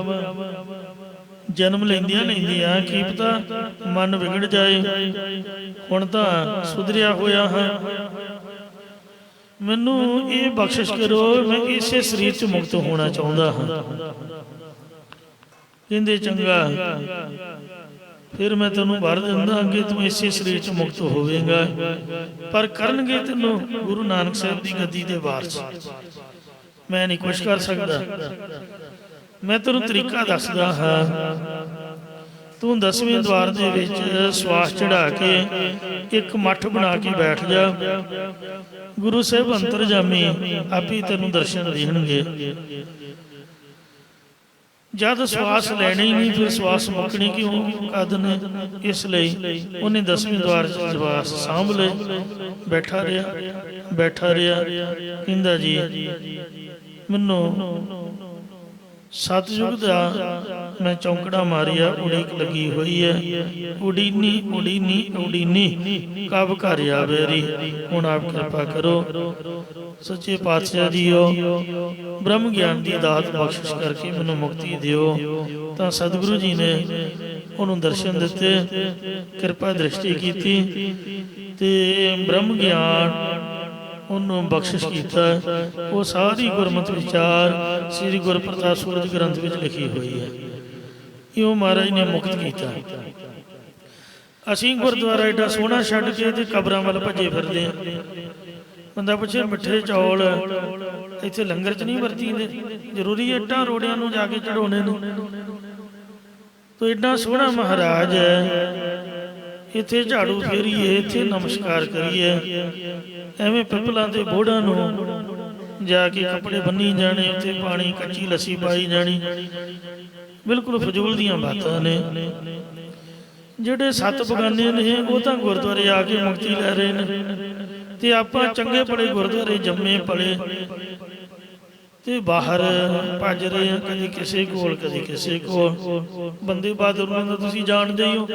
ਜਨਮ ਲੈਂਦਿਆਂ ਕੀ ਪਤਾ ਮਨ ਵਿਗੜ ਜਾਏ, ਹੁਣ ਤਾਂ ਸੁਧਰਿਆ ਹੋਇਆ ਹਾਂ, ਮੈਨੂੰ ਇਹ ਬਖਸ਼ਿਸ਼ ਕਰੋ, ਮੈਂ ਇਸੇ ਸਰੀਰ ਚ ਮੁਕਤ ਹੋਣਾ ਚਾਹੁੰਦਾ ਹਾਂ। ਕਹਿੰਦੇ ਚੰਗਾ, ਫਿਰ ਮੈਂ ਤੈਨੂੰ ਵਰ ਦਿੰਦਾ ਕਿ ਤੂੰ ਇਸੇ ਸਰੀਰ ਚ ਮੁਕਤ ਹੋਵੇਂਗਾ, ਪਰ ਕਰਨਗੇ ਤੈਨੂੰ ਗੁਰੂ ਨਾਨਕ ਸਾਹਿਬ ਦੀ ਗੱਦੀ ਦੇ ਵਾਰਸ, ਮੈਂ ਨਹੀਂ ਕੁਛ ਕਰ ਸਕਦਾ। ਮੈਂ ਤੈਨੂੰ ਤਰੀਕਾ ਦੱਸਦਾ ਹਾਂ, ਤੂੰ 10ਵੇਂ ਦਵਾਰ ਦੇ ਵਿੱਚ ਸਵਾਸ ਚੜਾ ਕੇ ਇੱਕ ਮੱਠ ਬਣਾ ਕੇ ਬੈਠ ਜਾ, ਗੁਰੂ ਸਾਹਿਬ ਅੰਤਰਜਾਮੀ ਆਪੇ ਤੈਨੂੰ ਦਰਸ਼ਨ ਦੇਣਗੇ। ਜਦ ਸਵਾਸ ਲੈਣਾ ਹੀ ਨਹੀਂ, ਫਿਰ ਸਵਾਸ ਮੁੱਕਣੀ ਕਿਉਂ ਕਦ ਨੇ, ਇਸ ਲਈ ਉਹਨੇ 10ਵੇਂ ਦਵਾਰ ਚ ਸਵਾਸ ਸਾਂਭ ਲਏ, ਬੈਠਾ ਰਿਹਾ। ਕਹਿੰਦਾ ਜੀ ਮੈਨੂੰ ਸਤਿਯੁਗ ਦਾ ਮੈਂ ਚੌਂਕੜਾ ਮਾਰਿਆ, ਉਡੀਕ ਲੱਗੀ ਹੋਈ ਹੈ, ਉਡੀਨੀ ਕਬ ਘਰ ਆਵੇਰੀ, ਹੁਣ ਆਪ ਕਿਰਪਾ ਕਰੋ। ਸੱਚੇ ਪਾਤਸ਼ਾਹ ਜੀਓ ਬ੍ਰਹਮ ਗਿਆਨ ਦੀ ਦਾਤ ਬਖਸ਼ਿਸ਼ ਕਰਕੇ ਮੈਨੂੰ ਮੁਕਤੀ ਦਿਓ। ਤਾਂ ਸਤਿਗੁਰੂ ਜੀ ਨੇ ਉਹਨੂੰ ਦਰਸ਼ਨ ਦਿੱਤੇ, ਕਿਰਪਾ ਦ੍ਰਿਸ਼ਟੀ ਕੀਤੀ ਤੇ ਬ੍ਰਹਮ ਗਿਆਨ ਉਹਨੂੰ ਬਖਸ਼ਿਸ਼ ਕੀਤਾ। ਉਹ ਸਾਰੀ ਗੁਰਮਤਿ ਵਿਚਾਰ ਸ੍ਰੀ ਗੁਰਪ੍ਰਸਾਦ ਸੂਰਜ ਗ੍ਰੰਥ ਵਿੱਚ ਲਿਖੀ ਹੋਈ ਹੈ। ਇਉਂ ਮਹਾਰਾਜ ਨੇ ਮੁਕਤ ਕੀਤਾ। ਅਸੀਂ ਗੁਰਦੁਆਰਾ ਏਡਾ ਸੋਹਣਾ ਛੱਡ ਕੇ ਤੇ ਕਬਰਾਂ ਵੱਲ ਭੱਜੇ ਫਿਰਦੇ ਹਾਂ। ਬੰਦਾ ਪੁੱਛੇ ਮਿੱਠੇ ਚੌਲ ਇੱਥੇ ਲੰਗਰ ਚ ਨਹੀਂ ਵਰਤੀਂਦੇ, ਜ਼ਰੂਰੀ ਇੱਟਾਂ ਰੋੜਿਆਂ ਨੂੰ ਜਾ ਕੇ ਚੜਾਉਣੇ ਨੇ। ਤੋ ਏਡਾ ਸੋਹਣਾ ਮਹਾਰਾਜ ਹੈ, ਇੱਥੇ ਝਾੜੂ ਫੇਰੀਏ, ਇੱਥੇ ਨਮਸਕਾਰ ਕਰੀਏ, ਐਵੇਂ ਪਿੱਪਲਾਂ ਤੇ ਬੋੜਾਂ ਨੂੰ ਜਾ ਕੇ ਕੱਪੜੇ ਬੰਨੀ ਜਾਣੇ, ਉੱਥੇ ਪਾਣੀ ਕੱਚੀ ਲੱਸੀ ਪਾਈ ਜਾਣੀ, ਬਿਲਕੁਲ ਫਜ਼ੂਲ ਦੀਆਂ ਬਾਤਾਂ ਨੇ। ਜਿਹੜੇ 7 ਬਗਾਨੇ ਨੇ ਉਹ ਤਾਂ ਗੁਰਦੁਆਰੇ ਆ ਕੇ ਮੁਕਤੀ ਲੈ ਰਹੇ ਨੇ, ਤੇ ਆਪਾਂ ਚੰਗੇ ਬੜੇ ਗੁਰਦੁਆਰੇ ਜੰਮੇ ਪਲੇ ਤੇ ਬਾਹਰ ਭੱਜ ਰਹੇ ਆ, ਕਦੀ ਕਿਸੇ ਕੋਲ ਕਦੀ ਕਿਸੇ ਕੋਲ। ਬੰਦੇ ਬਹਾਦਰ ਨੂੰ ਤਾਂ ਤੁਸੀਂ ਜਾਣਦੇ ਹੀ ਹੋ।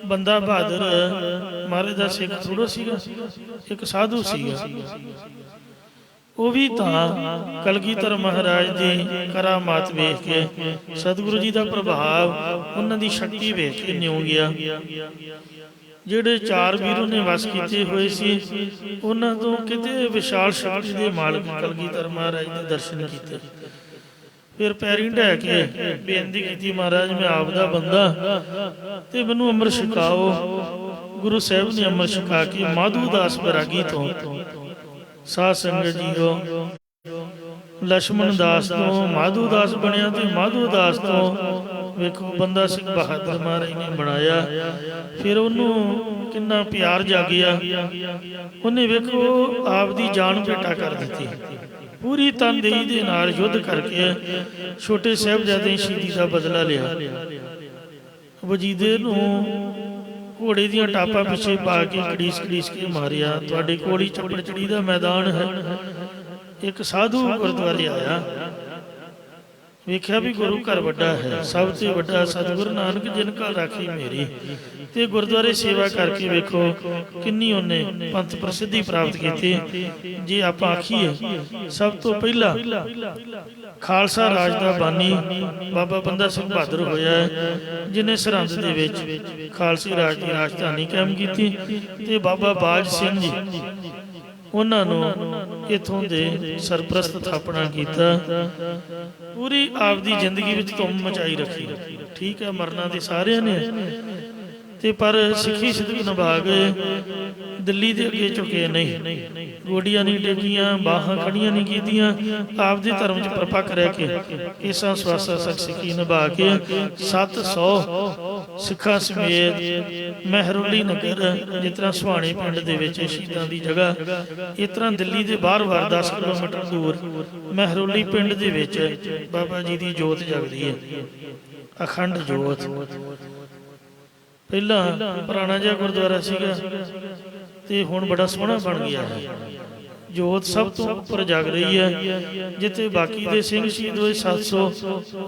ਬੰਦਾ ਬਹਾਦਰ ਮਹਾਰਾਜ ਦਾ ਸਿੱਖ ਥੋੜ੍ਹਾ ਸੀਗਾ, ਇੱਕ ਸਾਧੂ ਸੀਗਾ। ਉਹ ਵੀ ਤਾਂ ਕਲਗੀਧਰ ਮਹਾਰਾਜ ਦੀ ਕਰਾਮਾਤ ਵੇਖ ਕੇ, ਸਤਿਗੁਰੂ ਜੀ ਦਾ ਪ੍ਰਭਾਵ, ਉਹਨਾਂ ਦੀ ਸ਼ਕਤੀ ਵੇਖ ਕੇ ਨਿਉ ਗਿਆ। ਜਿਹੜੇ 4 ਵੀਰ ਉਹਨੇ ਵਸ ਕੀਤੇ ਹੋਏ ਸੀ, ਉਹਨਾਂ ਤੋਂ ਕਿਤੇ ਵਿਸ਼ਾਲ ਸ਼ਕਤੀ ਦੇ ਮਾਲਕ ਕਲਗੀਧਰ ਮਹਾਰਾਜ ਦੇ ਦਰਸ਼ਨ ਕੀਤੇ। ਫਿਰ ਪੈਰੀਂ ਢਹਿ ਕੇ ਬੇਨਤੀ ਕੀਤੀ, ਮਹਾਰਾਜ ਮੈਂ ਆਪ ਦਾ ਬੰਦਾ ਤੇ ਮੈਨੂੰ ਅੰਮ੍ਰਿਤ ਛਕਾਓ। ਗੁਰੂ ਸਾਹਿਬ ਨੇ ਅੰਮ੍ਰਿਤ ਛਕਾ ਕੇ ਮਾਧੂ ਦਾਸ ਬੈਰਾਗੀ ਤੋਂ ਸਾਧ ਸੰਗਤ ਜੀਓ ਲਛਮਣ ਦਾਸ ਤੋਂ ਮਾਧੂ ਦਾਸ ਬਣਿਆ, ਤੇ ਮਾਧੂ ਦਾਸ ਤੋਂ ਵੇਖੋ ਬੰਦਾ ਸਿੰਘ ਬਹਾਦਰ ਮਹਾਰਾਜ ਨੇ ਬਣਾਇਆ। ਫਿਰ ਉਹਨੂੰ ਕਿੰਨਾ ਪਿਆਰ ਜਾਗਿਆ, ਉਹਨੇ ਵੇਖੋ ਆਪਦੀ ਜਾਨ ਭੇਟਾ ਕਰ ਦਿੱਤੀ। ਪੂਰੀ ਤਨਦੇਹੀ ਦੇ ਨਾਲ ਯੁੱਧ ਕਰਕੇ ਛੋਟੇ ਸਾਹਿਬਜ਼ਾਦੇ ਸ਼ਹੀਦੀ ਦਾ ਬਦਲਾ ਲਿਆ। ਵਜੀਦੇ ਨੂੰ ਘੋੜੇ ਦੀਆਂ ਟਾਪਾਂ ਪਿੱਛੇ ਪਾ ਕੇ ਘੜੀਸ ਕੇ ਮਾਰਿਆ। ਤੁਹਾਡੇ ਕੋਲ ਹੀ ਚੱਪੜ ਚੜੀ ਦਾ ਮੈਦਾਨ ਹੈ। ਇੱਕ ਸਾਧੂ ਗੁਰਦੁਆਰੇ ਆਇਆ, ਵੇਖਿਆ ਵੀ ਗੁਰੂ ਘਰ ਵੱਡਾ ਹੈ, ਸਭ ਤੋਂ ਵੱਡਾ ਸਤਿਗੁਰੂ ਨਾਨਕ ਜਿਨ ਕਾ ਰਾਖੀ ਮੇਰੀ, ਤੇ ਗੁਰਦੁਆਰੇ ਸੇਵਾ ਕਰਕੇ ਵੇਖੋ ਕਿੰਨੀ ਉਹਨੇ ਪੰਥ ਪ੍ਰਸਿੱਧੀ ਪ੍ਰਾਪਤ ਕੀਤੀ। ਜੇ ਆਪਾਂ ਆਖੀਏ ਸਭ ਤੋਂ ਪਹਿਲਾਂ ਖਾਲਸਾ ਰਾਜ ਦਾ ਬਾਨੀ ਬਾਬਾ ਬੰਦਾ ਸਿੰਘ ਬਹਾਦਰ ਹੋਇਆ, ਜਿਹਨੇ ਸਰਹੰਦ ਦੇ ਵਿੱਚ ਖਾਲਸੇ ਰਾਜ ਦੀ ਰਾਜਧਾਨੀ ਕਾਇਮ ਕੀਤੀ, ਤੇ ਬਾਬਾ ਬਾਜ ਸਿੰਘ ਜੀ ਉਹਨਾਂ ਨੂੰ ਇੱਥੋਂ ਦੇ ਸਰਪ੍ਰਸਤ ਥਾਪਣਾ ਕੀਤਾ। ਪੂਰੀ ਆਪਦੀ ਜ਼ਿੰਦਗੀ ਵਿੱਚ ਧੁੰਮ ਮਚਾਈ ਰੱਖੀ। ਠੀਕ ਹੈ, ਮਰਨਾ ਤੇ ਸਾਰਿਆਂ ਨੇ, ਤੇ ਪਰ ਸਿੱਖੀ ਸਿੱਧਕ ਨਿਭਾ ਗਏ। ਦਿੱਲੀ ਦੇ ਅੱਗੇ ਝੁਕੇ ਨਹੀਂ, ਗੋਡੀਆਂ ਨਹੀਂ ਟੇਕੀਆਂ, ਬਾਹਾਂ ਖੜੀਆਂ ਨਹੀਂ ਕੀਤੀਆਂ, ਆਪਦੇ ਧਰਮ 'ਚ ਪਰਪੱਕ ਰਹਿ ਕੇ ਇਸਾਂ ਸਵਾਸਾ ਸਿੱਖੀ ਨਿਭਾ ਕੇ 700 ਸਿੱਖਾਂ ਸਮੇਤ ਮਹਿਰੌਲੀ ਨਗਰ, ਜਿਸ ਤਰ੍ਹਾਂ ਸੁਹਾਣੇ ਪਿੰਡ ਦੇ ਵਿੱਚ ਸ਼ਹੀਦਾਂ ਦੀ ਜਗ੍ਹਾ, ਇਸ ਤਰ੍ਹਾਂ ਦਿੱਲੀ ਦੇ ਬਾਹਰ 10 ਕਿਲੋਮੀਟਰ ਦੂਰ ਮਹਿਰੌਲੀ ਪਿੰਡ ਦੇ ਵਿੱਚ ਬਾਬਾ ਜੀ ਦੀ ਜੋਤ ਜਗਦੀ ਹੈ, ਅਖੰਡ ਜੋਤ। ਪਹਿਲਾਂ ਪੁਰਾਣਾ ਜਿਹਾ ਗੁਰਦੁਆਰਾ ਸੀਗਾ ਤੇ ਹੁਣ ਬੜਾ ਸੋਹਣਾ ਬਣ ਗਿਆ ਹੈ। ਜੋਤ ਸਭ ਤੋਂ ਉੱਪਰ ਜਗ ਰਹੀ ਹੈ। ਜਿੱਥੇ ਬਾਕੀ ਦੇ ਸਿੰਘ ਸ਼ਹੀਦ ਹੋਏ 700,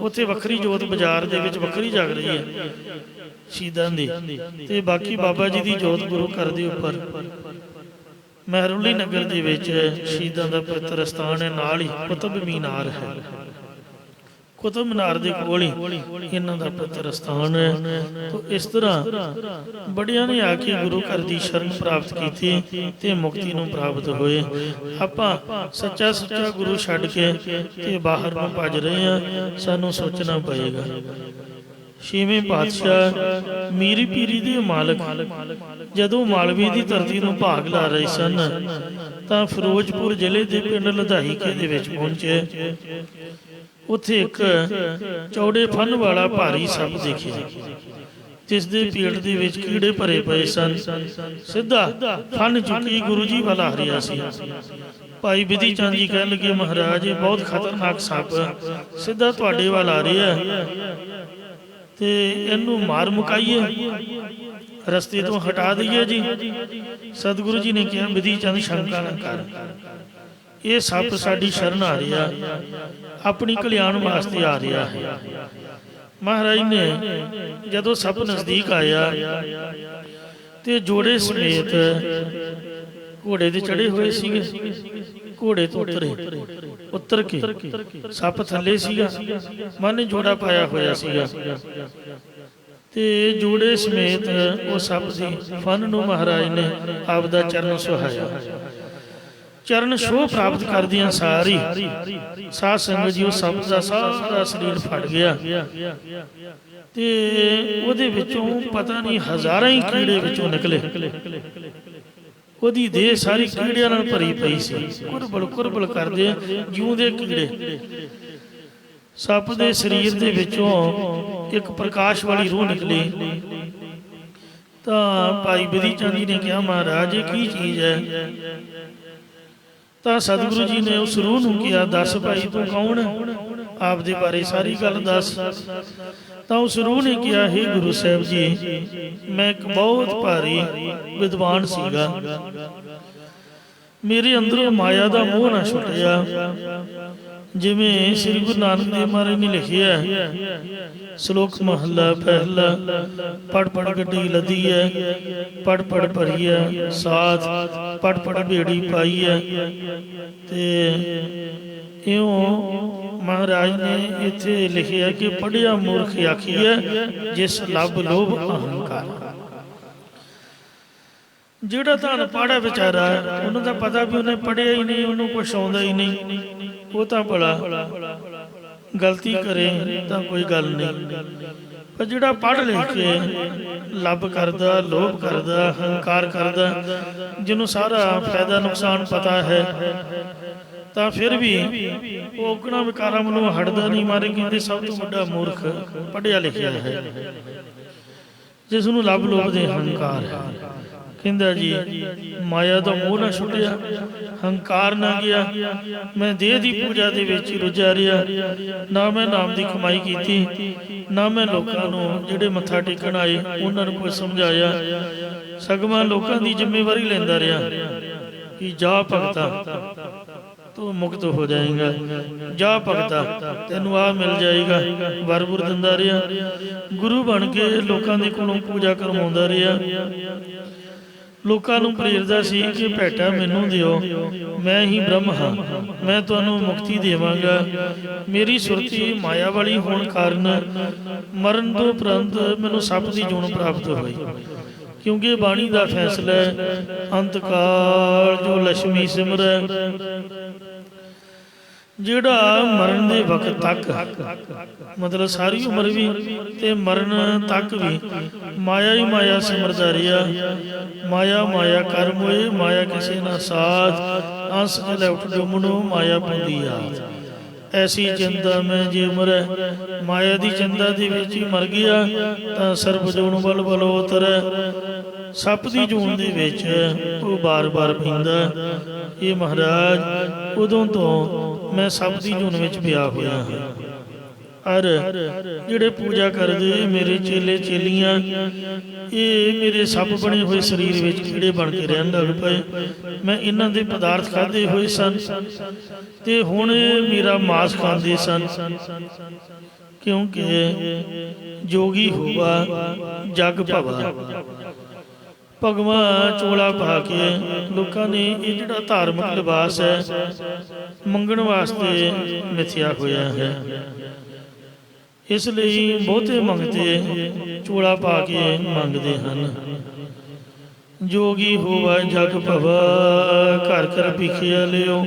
ਉੱਥੇ ਵੱਖਰੀ ਜੋਤ ਬਾਜ਼ਾਰ ਦੇ ਵਿੱਚ ਵੱਖਰੀ ਜਗ ਰਹੀ ਹੈ ਸ਼ਹੀਦਾਂ ਦੀ, ਤੇ ਬਾਕੀ ਬਾਬਾ ਜੀ ਦੀ ਜੋਤ ਗੁਰੂ ਘਰ ਦੇ ਉੱਪਰ ਮਹਿਰੌਲੀ ਨਗਰ ਦੇ ਵਿੱਚ ਸ਼ਹੀਦਾਂ ਦਾ ਪਵਿੱਤਰ ਸਥਾਨ ਹੈ। ਨਾਲ ਹੀ ਕੁਤਬ ਮੀਨਾਰ ਹੈ, ਕੁਤਬ ਮੀਨਾਰ ਦੇ ਕੋਲ ਹੀ ਇਹਨਾਂ ਦਾ ਪਵਿੱਤਰ ਸਥਾਨ ਹੈ। ਤਾਂ ਇਸ ਤਰ੍ਹਾਂ ਬੜਿਆਂ ਨੇ ਆ ਕੇ ਗੁਰੂ ਘਰ ਦੀ ਸ਼ਰਨ ਪ੍ਰਾਪਤ ਕੀਤੀ ਤੇ ਮੁਕਤੀ ਨੂੰ ਪ੍ਰਾਪਤ ਹੋਏ। ਆਪਾਂ ਸੱਚਾ ਗੁਰੂ ਛੱਡ ਕੇ ਤੇ ਬਾਹਰ ਨੂੰ ਭੱਜ ਰਹੇ ਹਾਂ, ਸਾਨੂੰ ਸੋਚਣਾ ਪਏਗਾ। ਛੇਵੇਂ ਪਾਤਸ਼ਾਹ ਮੀਰੀ ਪੀਰੀ ਦੇ ਮਾਲਕ ਜਦੋਂ ਮਾਲਵੇ ਦੀ ਧਰਤੀ ਨੂੰ ਭਾਗ ਲਾ ਰਹੇ ਸਨ ਤਾਂ ਫਿਰੋਜ਼ਪੁਰ ਜ਼ਿਲ੍ਹੇ ਦੇ ਪਿੰਡ ਲਧਾਈਕੇ ਦੇ ਵਿੱਚ ਪਹੁੰਚੇ। ਉੱਥੇ ਇੱਕ ਚੌੜੇ ਫਨ ਵਾਲਾ ਭਾਰੀ ਸੱਪ ਦੇਖਿਆ, ਜਿਸ ਦੇ ਪੇਟ ਦੇ ਵਿੱਚ ਕੀੜੇ ਭਰੇ ਪਏ ਸਨ। ਸਿੱਧਾ ਫਨ ਚੁੱਕੀ ਗੁਰੂ ਜੀ ਵੱਲ ਆ ਰਿਹਾ ਸੀ। ਭਾਈ ਬਿਧੀ ਚੰਦ ਜੀ ਕਹਿਣ ਲੱਗੇ, ਮਹਾਰਾਜ ਇਹ ਬਹੁਤ ਖਤਰਨਾਕ ਸੱਪ ਸਿੱਧਾ ਤੁਹਾਡੇ ਵੱਲ ਆ ਰਿਹਾ ਤੇ ਇਹਨੂੰ ਮਾਰ ਮੁਕਾਈਏ, ਰਸਤੇ ਤੋਂ ਹਟਾ ਦਈਏ ਜੀ। ਸਤਿਗੁਰੂ ਜੀ ਨੇ ਕਿਹਾ, ਬਿਧੀ ਚੰਦ ਸ਼ੰਕਾ ਨਾ ਕਰ, ਇਹ ਸੱਪ ਸਾਡੀ ਸ਼ਰਨ ਆ ਰਿਹਾ, ਆਪਣੀ ਕਲਿਆਣ ਵਾਸਤੇ ਆ ਰਿਹਾ ਹੈ। ਮਹਾਰਾਜ ਨੇ ਜਦੋਂ ਸੱਪ ਨਜ਼ਦੀਕ ਆਇਆ ਤੇ ਜੋੜੇ ਸਮੇਤ ਘੋੜੇ ਤੇ ਚੜੇ ਹੋਏ ਸੀਗੇ, ਘੋੜੇ ਤੋਂ ਉਤਰ ਕੇ ਸੱਪ ਥੱਲੇ ਸੀਗਾ, ਮਨ ਜੋੜਾ ਪਾਇਆ ਹੋਇਆ ਸੀਗਾ ਤੇ ਜੋੜੇ ਸਮੇਤ ਉਹ ਸੱਪ ਦੀ ਫਨ ਨੂੰ ਮਹਾਰਾਜ ਨੇ ਆਪਦਾ ਚਰਨ ਸੁਹਾਇਆ। ਚਰਨ ਛੋਹ ਪ੍ਰਾਪਤ ਕਰਦਿਆਂ ਸਾਰੀ ਸਾਧ ਸੰਗਤ ਜੀ ਉਹ ਸੱਪ ਦਾ ਸਾਰਾ ਸਰੀਰ ਫਟ ਗਿਆ ਤੇ ਉਹਦੇ ਵਿੱਚੋਂ ਪਤਾ ਨਹੀਂ ਹਜ਼ਾਰਾਂ ਹੀ ਕੀੜੇ ਵਿੱਚੋਂ ਨਿਕਲੇ। ਉਹਦੀ ਦੇਹ ਸਾਰੀ ਕੀੜਿਆਂ ਨਾਲ ਭਰੀ ਪਈ ਸੀ, ਕੁਰਬਲ ਕਰਦੇ ਜਿਉਂਦੇ ਕੀੜੇ। ਸੱਪ ਦੇ ਸਰੀਰ ਦੇ ਵਿੱਚੋਂ ਇੱਕ ਪ੍ਰਕਾਸ਼ ਵਾਲੀ ਰੂਹ ਨਿਕਲੀ। ਤਾਂ ਭਾਈ ਬਿਧੀ ਚੰਦ ਜੀ ਨੇ ਕਿਹਾ, ਮਹਾਰਾਜ ਇਹ ਕੀ ਚੀਜ਼ ਹੈ? ਤਾਂ ਸਤਿਗੁਰੂ ਜੀ ਨੇ ਉਸ ਰੂਹ ਨੂੰ ਕਿਹਾ, ਦੱਸ ਭਾਈ ਤੂੰ ਕੌਣ, ਆਪਦੇ ਬਾਰੇ ਸਾਰੀ ਗੱਲ ਦੱਸ। ਤਾਂ ਉਸ ਰੂਹ ਨੇ ਕਿਹਾ, ਹੇ ਗੁਰੂ ਸਾਹਿਬ ਜੀ, ਮੈਂ ਇੱਕ ਬਹੁਤ ਭਾਰੀ ਵਿਦਵਾਨ ਸੀਗਾ, ਮੇਰੇ ਅੰਦਰੋਂ ਮਾਇਆ ਦਾ ਮੋਹ ਨਾ ਛੁੱਟਿਆ। ਜਿਵੇਂ ਸ੍ਰੀ ਗੁਰੂ ਨਾਨਕ ਦੇਵ ਮਹਾਰਾਜ ਨੇ ਲਿਖਿਆ, ਸ਼ਲੋਕ ਮਹੱਲਾ ਪਹਿਲਾ, ਪੜ ਪੜ ਗੱਡੀ ਲੱਦੀ ਹੈ, ਪੜ ਪੜ ਭਰੀ ਹੈ ਸਾਥ, ਪੜ ਪੜ ਬੇੜੀ ਪਾਈ ਹੈ। ਤੇ ਇਉਂ ਮਹਾਰਾਜ ਨੇ ਇੱਥੇ ਲਿਖਿਆ ਕਿ ਪੜ੍ਹਿਆ ਮੂਰਖ ਆਖੀਐ, ਜਿਸ ਲੱਭ ਲੋਭ ਅਹੰਕਾਰ। ਜਿਹੜਾ ਤਾਂ ਅਨਪੜ੍ਹ ਵਿਚਾਰਾ, ਉਹਨੂੰ ਤਾਂ ਪਤਾ ਵੀ ਉਹਨੇ ਪੜ੍ਹਿਆ ਹੀ ਨਹੀਂ, ਉਹਨੂੰ ਕੁਛ ਆਉਂਦਾ ਹੀ ਨਹੀਂ, ਉਹ ਤਾਂ ਭਲਾ ਗਲਤੀ ਕਰੇ ਤਾਂ ਕੋਈ ਗੱਲ ਨਹੀਂ। ਪਰ ਜਿਹੜਾ ਪੜ੍ਹ ਲਿਖ ਕੇ ਲੱਭ ਕਰਦਾ, ਲੋਭ ਕਰਦਾ, ਹੰਕਾਰ ਕਰਦਾ, ਜਿਹਨੂੰ ਸਾਰਾ ਫਾਇਦਾ ਨੁਕਸਾਨ ਪਤਾ ਹੈ, ਤਾਂ ਫਿਰ ਵੀ ਉਹ ਔਗਣਾ ਵਿਕਾਰਾਂ ਵੱਲੋਂ ਹਟਦਾ ਨਹੀਂ। ਮਾਰੇ ਕਹਿੰਦੇ ਸਭ ਤੋਂ ਵੱਡਾ ਮੂਰਖ ਪੜ੍ਹਿਆ ਲਿਖਿਆ ਹੈ, ਜਿਸ ਨੂੰ ਲੱਭ ਲੋਭ ਦੇ ਹੰਕਾਰ ਹੈ। ਕਹਿੰਦਾ ਜੀ ਮਾਇਆ ਦਾ ਮੋਹ ਨਾ ਛੁੱਟਿਆ, ਹੰਕਾਰ ਨਾ ਗਿਆ, ਮੈਂ ਦੇਹ ਦੀ ਪੂਜਾ ਦੇ ਵਿੱਚ ਰੁੱਝਿਆ ਰਿਹਾ, ਨਾ ਮੈਂ ਨਾਮ ਦੀ ਕਮਾਈ ਕੀਤੀ, ਨਾ ਮੈਂ ਲੋਕਾਂ ਨੂੰ ਜਿਹੜੇ ਮੱਥਾ ਟੇਕਣ ਆਏ ਉਹਨਾਂ ਨੂੰ ਕੁਝ ਸਮਝਾਇਆ, ਸਗੋਂ ਲੋਕਾਂ ਦੀ ਜ਼ਿੰਮੇਵਾਰੀ ਲੈਂਦਾ ਰਿਹਾ ਕਿ ਜਾ ਭਗਤਾ ਤੂੰ ਮੁਕਤ ਹੋ ਜਾਏਗਾ, ਜਾ ਭਗਤਾ ਤੈਨੂੰ ਆ ਮਿਲ ਜਾਏਗਾ, ਵਰ ਦਿੰਦਾ ਰਿਹਾ। ਗੁਰੂ ਬਣ ਕੇ ਲੋਕਾਂ ਦੇ ਕੋਲੋਂ ਪੂਜਾ ਕਰਵਾਉਂਦਾ ਰਿਹਾ, ਲੋਕਾਂ ਨੂੰ ਪ੍ਰੇਰਦਾ ਸੀ ਕਿ ਭੇਟਾ ਮੈਨੂੰ ਦਿਓ, ਮੈਂ ਹੀ ਬ੍ਰਹਮ ਹਾਂ, ਮੈਂ ਤੁਹਾਨੂੰ ਮੁਕਤੀ ਦੇਵਾਂਗਾ। ਮੇਰੀ ਸੁਰਤੀ ਮਾਇਆ ਵਾਲੀ ਹੋਣ ਕਾਰਨ ਮਰਨ ਤੋਂ ਉਪਰੰਤ ਮੈਨੂੰ ਸੱਪ ਦੀ ਜੂਨ ਪ੍ਰਾਪਤ ਹੋਈ, ਕਿਉਂਕਿ ਬਾਣੀ ਦਾ ਫੈਸਲਾ ਹੈ, ਅੰਤ ਕਾਲ ਜੋ ਲక్ష్ਮੀ ਸਿਮਰੈ ਜਿਹੜਾ ਮਰਨ ਦੇ ਵਕਤ ਤੱਕ, ਮਤਲਬ ਸਾਰੀ ਉਮਰ ਵੀ ਤੇ ਮਰਨ ਤੱਕ ਵੀ ਮਾਇਆ ਹੀ ਮਾਇਆ ਸਿਮਰਦਾ ਰਿਹਾ। ਮਾਇਆ ਮਾਇਆ ਕਰਮ ਹੋਏ, ਮਾਇਆ ਕਿਸੇ ਨਾ ਸਾਥ, ਅੰਸ ਜਲੇ ਉੱਠ ਡੁੰਮਣੋ ਮਾਇਆ ਪੁੰਦੀ ਆ। ਐਸੀ ਚਿੰਤਾ ਮੈਂ ਜੇ ਉਮਰੈ, ਮਾਇਆ ਦੀ ਚਿੰਤਾ ਦੇ ਵਿੱਚ ਹੀ ਮਰ ਗਿਆ ਤਾਂ ਸਰਬ ਜੂਨ ਬਲ ਬਲੋ ਉਤਰੈ। ਸੱਪ ਦੀ ਜੂਨ ਦੇ ਵਿੱਚ ਉਹ ਬਾਰ-ਬਾਰ ਪੈਂਦਾ। ਇਹ ਮਹਾਰਾਜ ਉਦੋਂ ਤੋਂ ਮੈਂ ਸੱਪ ਦੀ ਜੂਨ ਵਿੱਚ ਪਿਆ ਹੋਇਆ ਹਾਂ। ਔਰ ਜਿਹੜੇ ਪੂਜਾ ਕਰਦੇ ਮੇਰੇ ਚੇਲੇ ਚੇਲੀਆਂ, ਇਹ ਮੇਰੇ ਸੱਪ ਬਣੇ ਹੋਏ ਸਰੀਰ ਵਿੱਚ ਕੀੜੇ ਬਣ ਕੇ ਰਹਿਣ ਲੱਗ ਪਏ। ਮੈਂ ਇਹਨਾਂ ਦੇ ਪਦਾਰਥ ਖਾਧੇ ਹੋਏ ਸਨ ਤੇ ਹੁਣ ਮੇਰਾ ਮਾਸ ਖਾਂਦੇ ਸਨ, ਕਿਉਂਕਿ ਜੋਗੀ ਹੋਵਾ ਜਗ ਭਵਾ। ਭਗਵਾਨ ਚੋਲਾ ਪਾ ਕੇ ਲੋਕਾਂ ਨੇ ਇਹ ਜਿਹੜਾ ਧਾਰਮਿਕ ਲਿਬਾਸ ਹੈ ਮੰਗਣ ਵਾਸਤੇ ਮਿਥਿਆ ਹੋਇਆ ਹੈ। ਇਸ ਲਈ ਬਹੁਤੇ ਮੰਗਤੇ ਚੋਲਾ ਪਾ ਕੇ ਮੰਗਦੇ ਹਨ। ਜੋਗੀ ਹੋਵਾ ਜਗ ਭਵਾ, ਘਰ ਘਰ ਭਿਖਿਆ ਲਿਓ।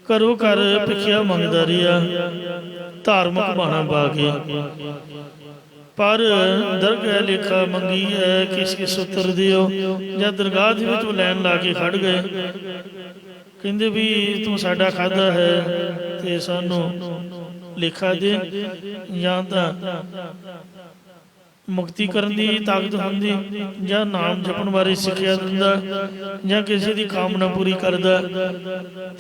ਘਰੋਂ ਘਰ ਭਿਖਿਆ ਮੰਗਦਾ ਰਿਹਾ ਧਾਰਮਿਕ ਬਾਣਾ ਪਾ ਕੇ। ਪਰ ਦਰਗਾਹ ਲੇਖਾ ਮੰਗੀ ਹੈ ਕਿਸ ਕਿਸ ਉੱਤਰ ਦਿਓ। ਜਦ ਦਰਗਾਹ ਦੇ ਵਿੱਚ ਉਹ ਲੈਣ ਲਾ ਕੇ ਖੜ ਗਏ, ਕਹਿੰਦੇ ਵੀ ਤੂੰ ਸਾਡਾ ਖਾਧਾ ਹੈ ਤੇ ਸਾਨੂੰ ਲੇਖਾ ਦੇ, ਜਾਂ ਤਾਂ ਮੁਕਤੀ ਕਰਨ ਦੀ ਤਾਕਤ ਹੁੰਦੀ, ਜਾਂ ਨਾਮ ਜਪਣ ਬਾਰੇ ਸਿੱਖਿਆ ਦਿੰਦਾ, ਜਾਂ ਕਿਸੇ ਦੀ ਕਾਮਨਾ ਪੂਰੀ ਕਰਦਾ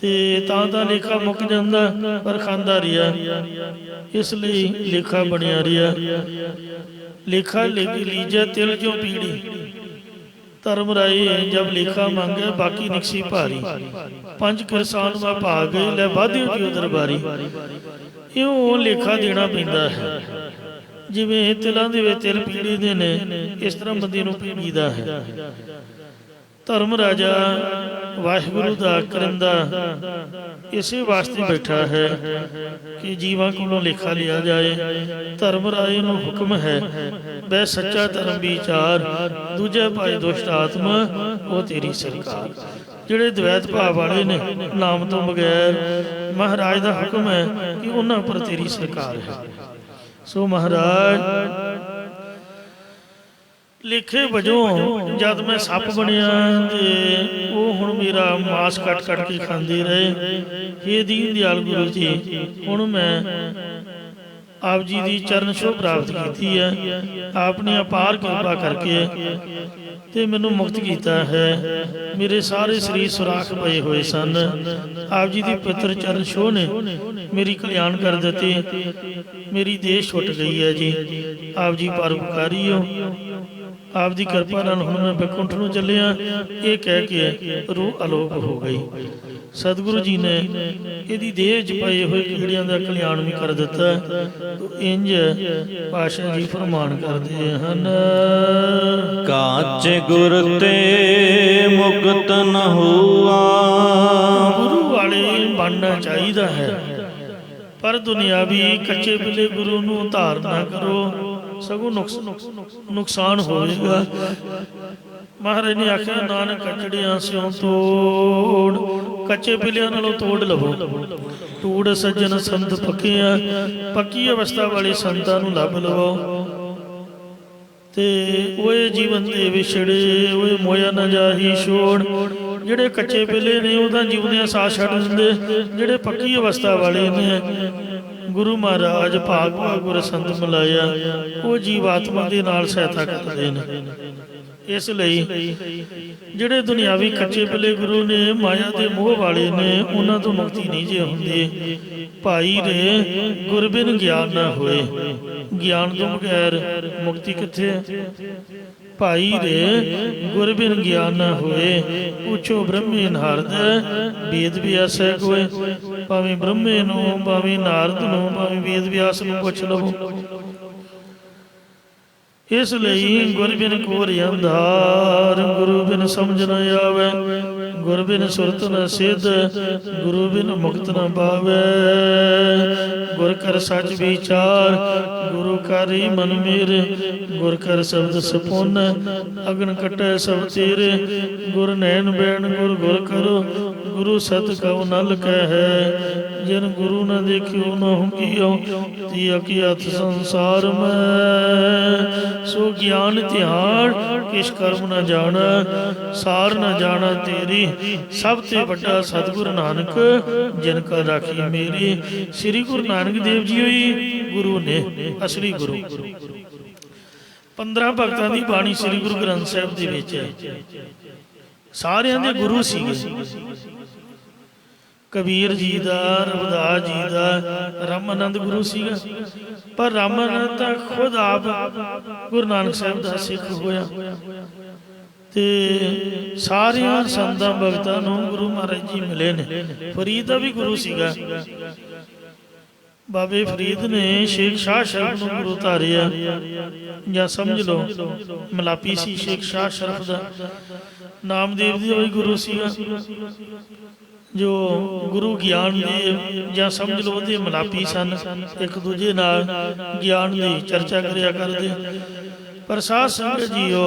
ਤੇ ਤਾਂ ਲੇਖਾ ਮੁੱਕ ਜਾਂਦਾ। ਪਰ ਖਾਂਦਾ ਰਿਹਾ, ਇਸ ਲਈ ਲੇਖਾ ਬਣਿਆ ਰਿਹਾ। ਲੇਖਾ ਲੀਜੈ ਤਿਲ ਜੋ ਪੀੜੀ, ਧਰਮ ਰਾਏ ਜਬ ਲੇਖਾ ਮੰਗੇ ਬਾਕੀ ਨਿਕਸੀ ਭਾਰੀ। ਪੰਜ ਕਿਰਸਾਨ ਵਾ ਭਾਗ ਗਏ ਲੈ ਵਾਧਿਓ ਜਿਉ ਦਰਬਾਰੀ। ਇਉਂ ਲੇਖਾ ਦੇਣਾ ਪੈਂਦਾ ਹੈ। ਜਿਵੇਂ ਤਿਲਾਂ ਦੇ ਵਿੱਚ ਤਿਲ ਪੀੜੀ ਦੇ ਨੇ, ਇਸ ਤਰ੍ਹਾਂ ਬੰਦੇ ਨੂੰ ਪੀੜੀਦਾ ਹੈ। ਧਰਮ ਰਾਜਾ ਵਾਹਿਗੁਰੂ ਦਾ ਕਰਿੰਦਾ ਇਸੇ ਵਾਸਤੇ ਬੈਠਾ ਹੈ ਕਿ ਜੀਵਾਂ ਕੋਲੋਂ ਲੇਖਾ ਲਿਆ ਜਾਏ। ਧਰਮ ਰਾਏ ਨੂੰ ਹੁਕਮ ਹੈ ਬੈ ਸੱਚਾ ਧਰਮ ਵਿਚਾਰ, ਦੂਜੇ ਭਾਏ ਦੁਸ਼ਟ ਆਤਮਾ ਉਹ ਤੇਰੀ ਸਰਕਾਰ। ਜਿਹੜੇ ਦਵੈਤ ਭਾਵ ਵਾਲੇ ਨੇ ਨਾਮ ਤੋਂ ਬਗੈਰ, ਮਹਾਰਾਜ ਦਾ ਹੁਕਮ ਹੈ ਕਿ ਉਹਨਾਂ ਉੱਪਰ ਤੇਰੀ ਸਰਕਾਰ ਹੈ। ਸੋ ਮਹਾਰਾਜ ਲੇਖੇ ਵਜੋਂ ਜਦ ਮੈਂ ਸੱਪ ਬਣਿਆ ਤੇ ਉਹ ਹੁਣ ਮੇਰਾ ਮਾਸ ਕੱਟ ਕੱਟ ਕੇ ਖਾਂਦੇ ਰਹੇ। ਹੇ ਦੀਨ ਦਿਆਲ ਗੁਰੂ ਜੀ, ਹੁਣ ਮੈਂ ਆਪ ਜੀ ਦੀ ਚਰਨ ਛੋਹ ਪ੍ਰਾਪਤ ਕੀਤੀ ਹੈ। ਆਪ ਨੇ ਅਪਾਰ ਕਿਰਪਾ ਕਰਕੇ ਤੇ ਮੈਨੂੰ ਮੁਕਤ ਕੀਤਾ ਹੈ। ਮੇਰੇ ਸਾਰੇ ਸਰੀਰ ਸੁਰਾਖ ਪਏ ਹੋਏ ਸਨ। ਆਪ ਜੀ ਦੀ ਪਵਿੱਤਰ ਚਰਨ ਛੋਹ ਨੇ ਮੇਰੀ ਕਲਿਆਣ ਕਰ ਦਿੱਤੀ। ਮੇਰੀ ਦੇਹ ਛੁੱਟ ਗਈ ਹੈ ਜੀ। ਆਪ ਜੀ ਪਰਉਪਕਾਰੀ ਹੋ। ਆਪ ਦੀ ਕਿਰਪਾ ਨਾਲ ਹੁਣ ਮੈਂ ਬੈਕੁੰਠ ਨੂੰ ਚੱਲਿਆ। ਇਹ ਕਹਿ ਕੇ ਰੂਹ ਅਲੋਪ ਹੋ ਗਈ। ਸਤਿਗੁਰੂ ਜੀ ਨੇ ਇਹਦੀ ਦੇਹ 'ਚ ਪਏ ਹੋਏ ਕੀੜਿਆਂ ਦਾ ਕਲਿਆਣ ਵੀ ਕਰ ਦਿੱਤਾ। ਇੰਜ ਪਾਤਸ਼ਾਹ ਜੀ ਫਰਮਾਨ ਕਰਦੇ ਹਨ, ਕਾਚ ਗੁਰ ਤੇ ਮੁਕਤ ਨ ਹੋਆ। ਗੁਰੂ ਵਾਲੇ ਬਣਨਾ ਚਾਹੀਦਾ ਹੈ, ਪਰ ਦੁਨਿਆਵੀ ਕੱਚੇ ਬਿਲੇ ਗੁਰੂ ਨੂੰ ਧਾਰਨ ਨਾ ਕਰੋ, ਸਗੋਂ ਨੁਕਸਾਨ ਹੋਵੇਗਾ। ਮਹਾਰਾਜ ਨੇ ਆਖਿਆ, ਨਾਨਕ ਕੱਚੜਿਆਂ ਸਿਉ ਤੋੜ, ਕੱਚੇ ਬਿਲਿਆਂ ਨਾਲੋਂ ਤੋੜ ਲਵੋ। ਟੂੜ ਸੱਜਣ ਸੰਤ ਪੱਕਿਆ, ਪੱਕੀ ਅਵਸਥਾ ਵਾਲੇ ਸੰਤਾਂ ਨੂੰ ਲੱਭ ਲਵੋ। ਤੇ ਓਏ ਜੀਵਨ ਦੇ ਵਿਛੜੇ, ਓਏ ਮੋਇਆ ਨਾ ਜਾਹੀ ਛੋੜ। ਜਿਹੜੇ ਕੱਚੇ ਬਿਲੇ ਨੇ ਉਹਦਾ ਜਿਉਂਦਿਆਂ ਸਾਹ ਛੱਡ ਦਿੰਦੇ, ਜਿਹੜੇ ਪੱਕੀ ਅਵਸਥਾ ਵਾਲੇ ਨੇ ਗੁਰੂ ਮਹਾਰਾਜ ਭਾਗ ਭਾਗ ਗੁਰ ਸੰਤ ਮਿਲਾਇਆ, ਉਹ ਜੀਵਾਤਮਾ ਦੇ ਨਾਲ ਸਹਾਇਤਾ ਕਰਦੇ ਨੇ। ਇਸ ਲਈ ਜਿਹੜੇ ਦੁਨਿਆਵੀ ਕੱਚੇ ਬਿਲੇ ਗੁਰੂ ਨੇ, ਮਾਇਆ ਦੇ ਮੋਹ ਵਾਲੇ ਨੇ, ਉਹਨਾਂ ਤੋਂ ਮੁਕਤੀ ਨਹੀਂ ਜੇ ਹੁੰਦੀ। ਭਾਈ ਰੇ ਗੁਰ ਬਿਨ ਗਿਆਨ ਨਾ ਹੋਏ, ਗਿਆਨ ਤੋਂ ਬਗੈਰ ਮੁਕਤੀ ਕਿੱਥੇ ਹੈ। ਭਾਈ ਰੇ ਗੁਰ ਬਿਨ ਗਿਆਨ ਨਾ ਹੋਏ, ਪੁੱਛੋ ਬ੍ਰਹਮੇ ਨਾਰਦ ਵੇਦ ਵਿਆਸੈ ਕੋਏ। ਭਾਵੇਂ ਬ੍ਰਹਮੇ ਨੂੰ, ਭਾਵੇਂ ਨਾਰਦ ਨੂੰ, ਭਾਵੇਂ ਵੇਦ ਵਿਆਸ ਨੂੰ ਪੁੱਛ ਲਵੋ। ਇਸ ਲਈ ਗੁਰ ਬਿਨ ਘੋਰ ਅੰਧਾਰ, ਗੁਰੂ ਬਿਨ ਸਮਝ ਨ ਆਵੇ। ਗੁਰ ਬਿਨ ਸੁਰਤ ਨ ਸਿਧ, ਗੁਰੂ ਬਿਨ ਮੁਕਤ ਨ ਪਾਵੈ। ਗੁਰ ਕਰ ਸੱਚ ਵਿਚਾਰ, ਗੁਰੂ ਕਰ ਹੀ ਮਨ ਮੇਰੇ। ਗੁਰ ਕਰ ਸ਼ਬਦ ਸਪੁੰਨ, ਅਗਨ ਕਟੈ ਸਭ ਤੇਰੇ। ਗੁਰ ਨੈਣ ਬੈਣ ਗੁਰ ਗੁਰ ਕਰੋ, ਗੁਰੂ ਸਤ ਕਉ ਨਲ ਕਹਿ। ਜਿਨ ਗੁਰੂ ਨ ਦੇਖਿਓ ਨਹੁ ਕੀਓ, ਤੀ ਅਕਿਆਤ ਸੰਸਾਰ ਮੈਂ। ਸੋ ਗਿਆਨ ਧਿਆਨ ਕਿਛ ਕਰਮ ਨ ਜਾਣੈ, ਸਾਰ ਨ ਜਾਣਾ ਤੇਰੀ। ਸਭ ਤੇ ਵੱਡਾ ਸਤਿਗੁਰ ਨਾਨਕ, ਜਿਨ ਕਾ ਰਾਖੀ ਮੇਰੀ। ਸ੍ਰੀ ਗੁਰੂ ਨਾਨਕ ਦੇਵ ਜੀ ਹੋਈ ਗੁਰੂ ਨੇ, ਅਸਲੀ ਗੁਰੂ। 15 ਭਗਤਾਂ ਦੀ ਬਾਣੀ ਸ੍ਰੀ ਗੁਰੂ ਗ੍ਰੰਥ ਸਾਹਿਬ ਦੇ ਵਿੱਚ ਹੈ। ਸਾਰਿਆਂ ਦੇ ਗੁਰੂ ਸੀਗੇ। ਕਬੀਰ ਜੀ ਦਾ, ਰਵਿਦਾਸ ਜੀ ਦਾ, ਰਾਮਾਨੰਦ ਗੁਰੂ ਸੀਗਾ। ਪਰ ਰਾਮਾਨੰਦ ਤਾਂ ਖੁਦ ਆਪ ਗੁਰੂ ਨਾਨਕ ਸਾਹਿਬ ਦਾ ਸਿੱਖ ਹੋਇਆ। ਤੇ ਸਾਰਿਆਂ ਸੰਤਾਂ ਭਗਤਾਂ ਨੂੰ ਗੁਰੂ ਮਹਾਰਾਜ ਜੀ ਮਿਲੇ ਨੇ। ਫਰੀਦ ਦਾ ਵੀ ਗੁਰੂ ਸੀਗਾ। ਬਾਬੇ ਫਰੀਦ ਨੇ ਸ਼ੇਖ ਸ਼ਾਹ ਸ਼ਰਫ ਨੂੰ ਗੁਰੂ ਧਾਰਿਆ, ਜਾਂ ਸਮਝ ਲਓ ਮਲਾਪੀ ਸੀ ਸ਼ੇਖ ਸ਼ਾਹ ਸ਼ਰਫ ਦਾ। ਨਾਮਦੇਵ ਜੀ ਵੀ ਗੁਰੂ ਸੀਗਾ, ਜੋ ਗੁਰੂ ਗਿਆਨ ਦੇਵ ਜਾਂ ਸਮਝ ਲਓ ਉਹਦੇ ਮਲਾਪੀ ਸਨ। ਇੱਕ ਦੂਜੇ ਨਾਲ ਗਿਆਨ ਦੀ ਚਰਚਾ ਕਰਿਆ ਕਰਦੇ। ਪਰ ਸਾਧ ਸੰਗਤ ਜੀਓ,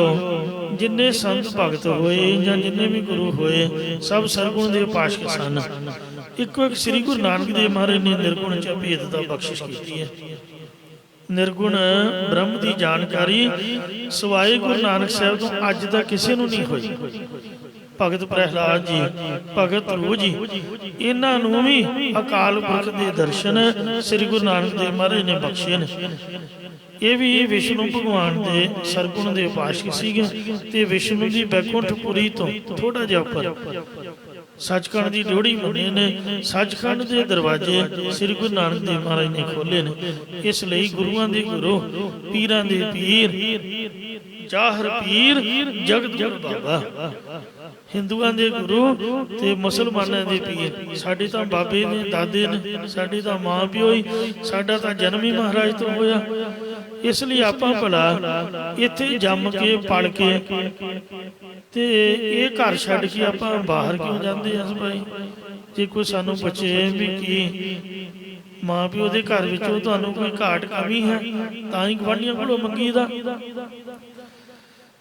ਜਿੰਨੇ ਸੰਤ ਭਗਤ ਹੋਏ ਜਾਂ ਜਿੰਨੇ ਵੀ ਗੁਰੂ ਹੋਏ, ਸਭ ਸਰਗੁਣ ਦੇ ਉਪਾਸ਼ਕ ਸਨ। ਇੱਕੋ ਇੱਕ ਸ੍ਰੀ ਗੁਰੂ ਨਾਨਕ ਦੇਵ ਮਹਾਰਾਜ ਨੇ ਨਿਰਗੁਣ ਚ ਭੇਦਤਾ ਬਖਸ਼ਿਸ਼ ਕੀਤੀ ਹੈ। ਨਿਰਗੁਣ ਬ੍ਰਹਮ ਦੀ ਜਾਣਕਾਰੀ ਸਵਾਏ ਗੁਰੂ ਨਾਨਕ ਸਾਹਿਬ ਤੋਂ ਅੱਜ ਤੱਕ ਕਿਸੇ ਨੂੰ ਨਹੀਂ ਹੋਈ। ਭਗਤ ਪ੍ਰਹਿਲਾਦ ਜੀ, ਭਗਤ ਧਰੂ ਜੀ, ਇਹਨਾਂ ਨੂੰ ਵੀ ਅਕਾਲ ਪੁਰਖ ਦੇ ਦਰਸ਼ਨ ਸ੍ਰੀ ਗੁਰੂ ਨਾਨਕ ਦੇਵ ਮਹਾਰਾਜ ਨੇ ਬਖਸ਼ੇ ਨੇ। ਇਹ ਵੀ ਵਿਸ਼ਨੂੰ ਭਗਵਾਨ ਦੇ ਸਰਗੁਣ ਦੇ ਉਪਾਸ਼ਕ ਸੀਗੇ। ਤੇ ਵਿਸ਼ਨੂੰ ਦੀ ਬੈਕੁੰਠਪੁਰੀ ਤੋਂ ਥੋੜਾ ਜਿਹਾ ਉੱਪਰ ਸੱਚਖੰਡ ਦੀ ਡਿਉੜੀ ਮੰਨੇ ਨੇ। ਸੱਚਖੰਡ ਦੇ ਦਰਵਾਜ਼ੇ ਸ੍ਰੀ ਗੁਰੂ ਨਾਨਕ ਦੇਵ ਮਹਾਰਾਜ ਨੇ ਖੋਲੇ ਨੇ। ਇਸ ਲਈ ਗੁਰੂਆਂ ਦੇ ਗੁਰੂ, ਪੀਰਾਂ ਦੇ ਪੀਰ, ਜਾਹਰ ਪੀਰ, ਜਗਤ ਜਗ ਬਾਬਾ। ਹਿੰਦੂਆਂ ਦੇ ਗੁਰੂ ਤੇ ਮੁਸਲਮਾਨਾਂ ਦੇ ਪੀਰ। ਸਾਡੇ ਤਾਂ ਬਾਬੇ ਨੇ, ਦਾਦੇ ਨੇ, ਸਾਡੇ ਤਾਂ ਮਾਂ ਪਿਓ ਹੀ, ਸਾਡਾ ਤਾਂ ਜਨਮ ਹੀ ਮਹਾਰਾਜ ਤੋਂ ਹੋਇਆ। ਇਸ ਲਈ ਆਪਾਂ ਭਲਾ ਇੱਥੇ ਜੰਮ ਕੇ ਪੜ ਕੇ ਤੇ ਇਹ ਘਰ ਛੱਡ ਕੇ ਆਪਾਂ ਬਾਹਰ ਕਿਉਂ ਜਾਂਦੇ ਹਾਂ ਭਾਈ? ਜੇ ਕੋਈ ਸਾਨੂੰ ਪੁੱਛੇ ਵੀ ਕੀ ਮਾਂ ਪਿਓ ਦੇ ਘਰ ਵਿੱਚੋਂ ਤੁਹਾਨੂੰ ਕੋਈ ਘਾਟ ਕਮੀ ਹੈ ਤਾਂ ਹੀ ਗੁਆਂਢੀਆਂ ਕੋਲੋਂ ਮੰਗੀਦਾ।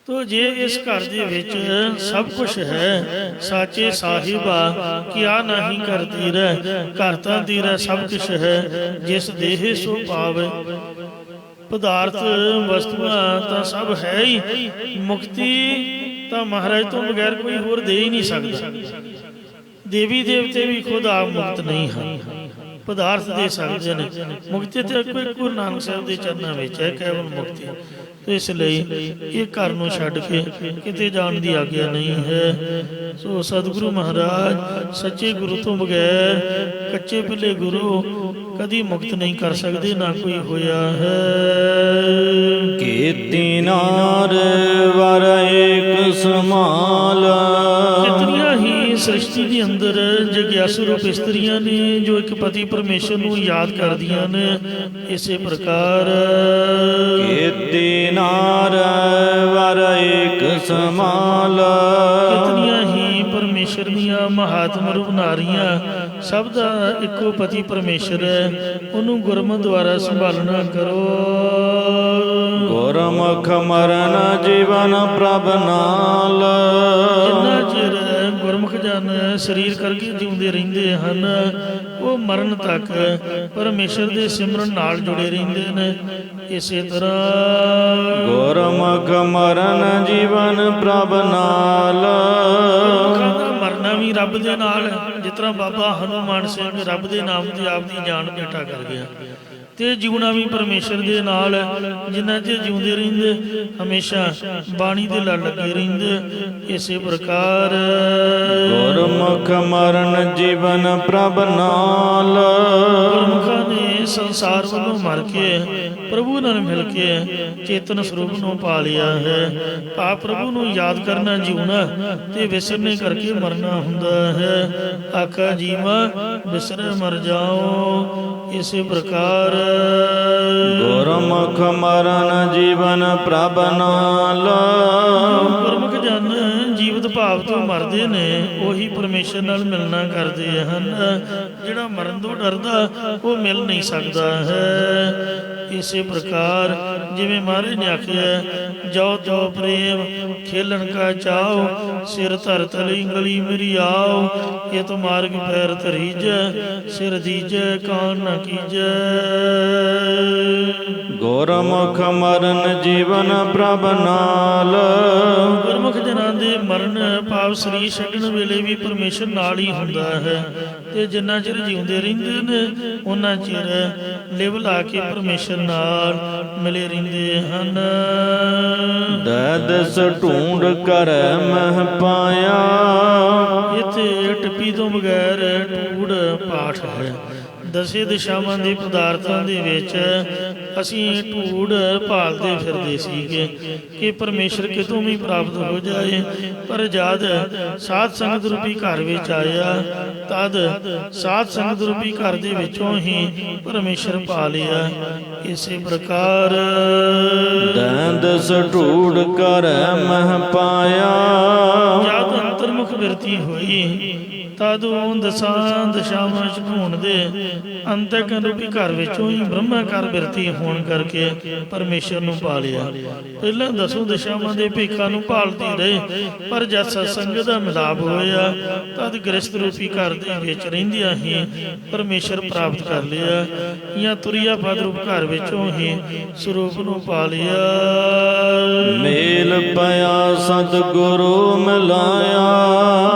ਤੋ ਜੇ ਇਸ ਘਰ ਦੇ ਵਿੱਚ ਸਭ ਕੁਝ ਹੈ, ਸਾਚੇ ਸਾਹਿਬਾ ਕਿਆ ਨਹੀਂ ਕਰਦੀ ਰਹਿ। ਘਰ ਤਾਂ ਤੇਰਾ ਸਭ ਕੁਝ ਹੈ, ਜਿਸ ਦੇਹ ਸੋ ਪਾਵੇ। ਪਦਾਰਥ ਵਸਤੂਆਂ ਤਾਂ ਸਭ ਹੈ ਹੀ, ਮੁਕਤੀ ਤਾਂ ਮਹਾਰਾਜ ਤੋਂ ਬਗੈਰ ਕੋਈ ਹੋਰ ਦੇ ਹੀ ਨਹੀਂ ਸਕਦਾ। ਦੇਵੀ ਦੇਵਤੇ ਵੀ ਖੁਦ ਆਪ ਮੁਕਤ ਨਹੀਂ ਹਨ, ਪਦਾਰਥ ਦੇ ਸਕਦੇ ਨੇ। ਮੁਕਤੀ ਤੇ ਕੋਈ ਗੁਰੂ ਨਾਨਕ ਸਾਹਿਬ ਦੇ ਚਰਨਾਂ ਵਿੱਚ ਹੈ ਕੇਵਲ ਮੁਕਤੀ। ਤੇ ਇਸ ਲਈ ਇਹ ਘਰ ਨੂੰ ਛੱਡ ਕੇ ਕਿਤੇ ਜਾਣ ਦੀ ਆਗਿਆ ਨਹੀਂ ਹੈ। ਸੋ ਸਤਿਗੁਰੂ ਮਹਾਰਾਜ ਸੱਚੇ ਗੁਰੂ ਤੋਂ ਬਗੈਰ ਕੱਚੇ ਪਿੱਲੇ ਗੁਰੂ ਕਦੀ ਮੁਕਤ ਨਹੀਂ ਕਰ ਸਕਦੇ, ਨਾ ਕੋਈ ਹੋਇਆ ਹੈ। ਕੀਤੀ ਨਾਰ ਵਰ ਏਕ ਸਮਾਲ। ਕਿਤਨੀਆਂ ਹੀ ਸ੍ਰਿਸ਼ਟੀ ਦੇ ਅੰਦਰ ਜਗਿਆਸੂ ਰੂਪ ਇਸਤਰੀਆਂ ਨੇ ਜੋ ਇੱਕ ਪਤੀ ਪਰਮੇਸ਼ਰ ਨੂੰ ਯਾਦ ਕਰਦੀਆਂ ਨੇ। ਇਸੇ ਪ੍ਰਕਾਰ ਕੀਤੀ ਨਾਰ ਵਰ ਏਕ ਸਮਾਲ। ਕਿਤਨੀਆਂ ਹੀ ਪਰਮੇਸ਼ਰ ਦੀਆਂ ਮਹਾਤਮ ਰੂਪ ਨਾਰੀਆਂ, ਸਭ ਦਾ ਇੱਕੋ ਪਤੀ ਪਰਮੇਸ਼ਰ ਹੈ, ਉਹਨੂੰ ਗੁਰਮਤਿ ਦੁਆਰਾ ਸੰਭਾਲਣਾ ਕਰੋ। ਗੁਰਮੁਖ ਮਰਨ ਜੀਵਨ ਪ੍ਰਭ ਨਾਲ। ਜਿੰਨਾ ਚਿਰ ਗੁਰਮੁਖ ਜਨ ਸਰੀਰ ਕਰਕੇ ਜਿਉਂਦੇ ਰਹਿੰਦੇ ਹਨ, ਉਹ ਮਰਨ ਤੱਕ ਪਰਮੇਸ਼ਰ ਦੇ ਸਿਮਰਨ ਨਾਲ ਜੁੜੇ ਰਹਿੰਦੇ ਨੇ। ਇਸੇ ਤਰ੍ਹਾਂ ਗੁਰਮੁਖ ਮਰਨ ਜੀਵਨ ਪ੍ਰਭ ਨਾਲ। ਮਰਨਾ ਵੀ ਰੱਬ ਦੇ ਨਾਲ, ਜਿਸ ਤਰ੍ਹਾਂ ਬਾਬਾ ਹਨੂਮਾਨ ਸਿੰਘ ਰੱਬ ਦੇ ਨਾਮ ਤੇ ਆਪ ਦੀ ਜਾਨ ਬੇਟਾ ਕਰ ਗਿਆ। ਤੇ ਜਿਉਣਾ ਵੀ ਪਰਮੇਸ਼ਰ ਦੇ ਨਾਲ, ਜਿੰਨਾ ਚਿਰ ਜਿਉਂਦੇ ਰਹਿੰਦੇ ਹਮੇਸ਼ਾ ਬਾਣੀ ਦੇ ਲੜ ਲੱਗੇ ਰਹਿੰਦੇ। ਇਸੇ ਪ੍ਰਕਾਰ ਗੁਰਮੁਖ ਮਰਨ ਜੀਵਨ ਪ੍ਰਭ ਨਾਲ। ਗੁਰਮੁਖਾਂ ਨੇ ਸੰਸਾਰ ਵੱਲੋਂ ਮਰ ਕੇ ਪ੍ਰਭੂ ਨਾਲ ਮਿਲ ਕੇ ਚੇਤਨ ਸਰੂਪ ਨੂੰ ਪਾ ਲਿਆ ਹੈ। ਭਾਵ ਪ੍ਰਭੂ ਨੂੰ ਯਾਦ ਕਰਨਾ ਜਿਉਣਾ ਤੇ ਵਿਸਰਨੇ ਕਰਕੇ ਮਰਨਾ ਹੁੰਦਾ ਹੈ। ਆਖਾ ਜੀਵਾ ਵਿਸਰੇ ਮਰ ਜਾਓ। ਇਸੇ ਪ੍ਰਕਾਰ ਗੁਰਮੁਖ ਮਰਨ ਜੀਵਨ ਪ੍ਰਭ ਨਾਲ। ਗੁਰਮੁਖ ਜਨ ਜੀਵਤ ਭਾਵ ਤੋਂ ਮਰਦੇ ਨੇ ਉਹੀ ਪਰਮੇਸ਼ਰ ਨਾਲ ਮਿਲਣਾ ਕਰਦੇ ਹਨ। ਜਿਹੜਾ ਮਰਨ ਤੋਂ ਡਰਦਾ ਉਹ ਮਿਲ ਨਹੀਂ ਸਕਦਾ ਹੈ। ਇਸੇ ਪ੍ਰਕਾਰ ਜਿਵੇਂ ਮਹਾਰਾਜ ਨੇ ਆਖਿਆ, ਜੋ ਤੋ ਪ੍ਰੇਮ ਖੇਲਣ ਕਾ ਚਾਓ, ਸਿਰ ਧਰ ਤਲੀ ਗਲੀ ਮੇਰੀ ਆਓ, ਇਹ ਤੋ ਮਾਰਗ ਪੈਰ ਧਰੀਜੈ, ਸਿਰ ਦੀਜੈ ਕਾਨ ਨ ਕੀਜੈ। ਗੁਰਮੁਖ ਮਰਨ ਜੀਵਨ ਪ੍ਰਭ ਨਾਲ, ਗੁਰਮੁਖ ਜਨਾਂ ਦੇ ਮਰਨ ਭਾਵ ਸਰੀਰ ਛੱਡਣ ਵੇਲੇ ਵੀ ਪਰਮੇਸ਼ਰ ਨਾਲ ਹੀ ਹੁੰਦਾ ਹੈ, ਤੇ ਜਿੰਨਾ ਚਿਰ ਜਿਉਂਦੇ ਰਹਿੰਦੇ ਨੇ ਉਹਨਾਂ ਚਿਰ ਲਿਵ ਲਾ ਕੇ ਪਰਮੇਸ਼ਰ ਨਾਲ ਮਿਲੇ ਰਹਿੰਦੇ ਹਨ। ਦੈਦਸ ਢੂੰਡ ਕਰੈ ਮਹਿ ਪਾਇਆ, ਇੱਥੇ ਟੱਪੀ ਤੋਂ ਬਗੈਰ ਢੂੜ ਪਾਠ ਹੈ। ਦਸੇ ਦਿਸ਼ਾਵਾਂ ਦੇ ਪਦਾਰਥਾਂ ਦੇ ਵਿੱਚ ਅਸੀਂ ਢੂੜ ਭਾਲਦੇ ਫਿਰਦੇ ਸੀਗੇ ਕਿ ਪਰਮੇਸ਼ਰ ਕਿਤੋਂ ਵੀ ਪ੍ਰਾਪਤ ਹੋ ਜਾਏ, ਪਰ ਜਦ ਸਾਧ ਸੰਗਤ ਰੂਪੀ ਘਰ ਵਿੱਚ ਆਇਆ ਤਦ ਸਾਧ ਸੰਗਤ ਰੂਪੀ ਘਰ ਦੇ ਵਿੱਚੋਂ ਹੀ ਪਰਮੇਸ਼ਰ ਪਾ ਲਿਆ। ਇਸੇ ਪ੍ਰਕਾਰ ਦੈਦਸ ਢੂੰਡ ਕਰੈ ਮਹਿ ਪਾਇਆ, ਜਦ ਅੰਤਰਮੁਖ ਬਿਰਤੀ ਹੋਈ ਤਦ ਉਹ ਦਸਾਂ ਦਿਸ਼ਾਵਾਂ ਚ ਢੂੰਡਦੇ ਅੰਤਕਰਨ ਰੂਪੀ ਘਰ ਵਿੱਚੋਂ ਹੀ ਬ੍ਰਹਮਾ ਘਰ ਬਿਰਤੀ ਹੋਣ ਕਰਕੇ ਪਰਮੇਸ਼ਰ ਨੂੰ ਪਾ ਲਿਆ। ਪਹਿਲਾਂ ਦਸੋਂ ਦਿਸ਼ਾਵਾਂ ਦੇ ਭੇਖਾਂ ਨੂੰ ਭਾਲਦੀ ਰਹੇ, ਪਰ ਜਦ ਸਤਸੰਗ ਦਾ ਮਿਲਾਪ ਹੋਇਆ ਤਦ ਗ੍ਰਸਤ ਰੂਪੀ ਘਰ ਦੇ ਵਿੱਚ ਰਹਿੰਦਿਆਂ ਹੀ ਪਰਮੇਸ਼ਰ ਪ੍ਰਾਪਤ ਕਰ ਲਿਆ, ਜਾਂ ਤੁਰਿਆ ਪਦ ਰੂਪ ਘਰ ਵਿੱਚੋਂ ਹੀ ਸਰੂਪ ਨੂੰ ਪਾ ਲਿਆ। ਮੇਲ ਪਿਆ ਸਤਿਗੁਰੂ ਮਿਲਾਇਆ,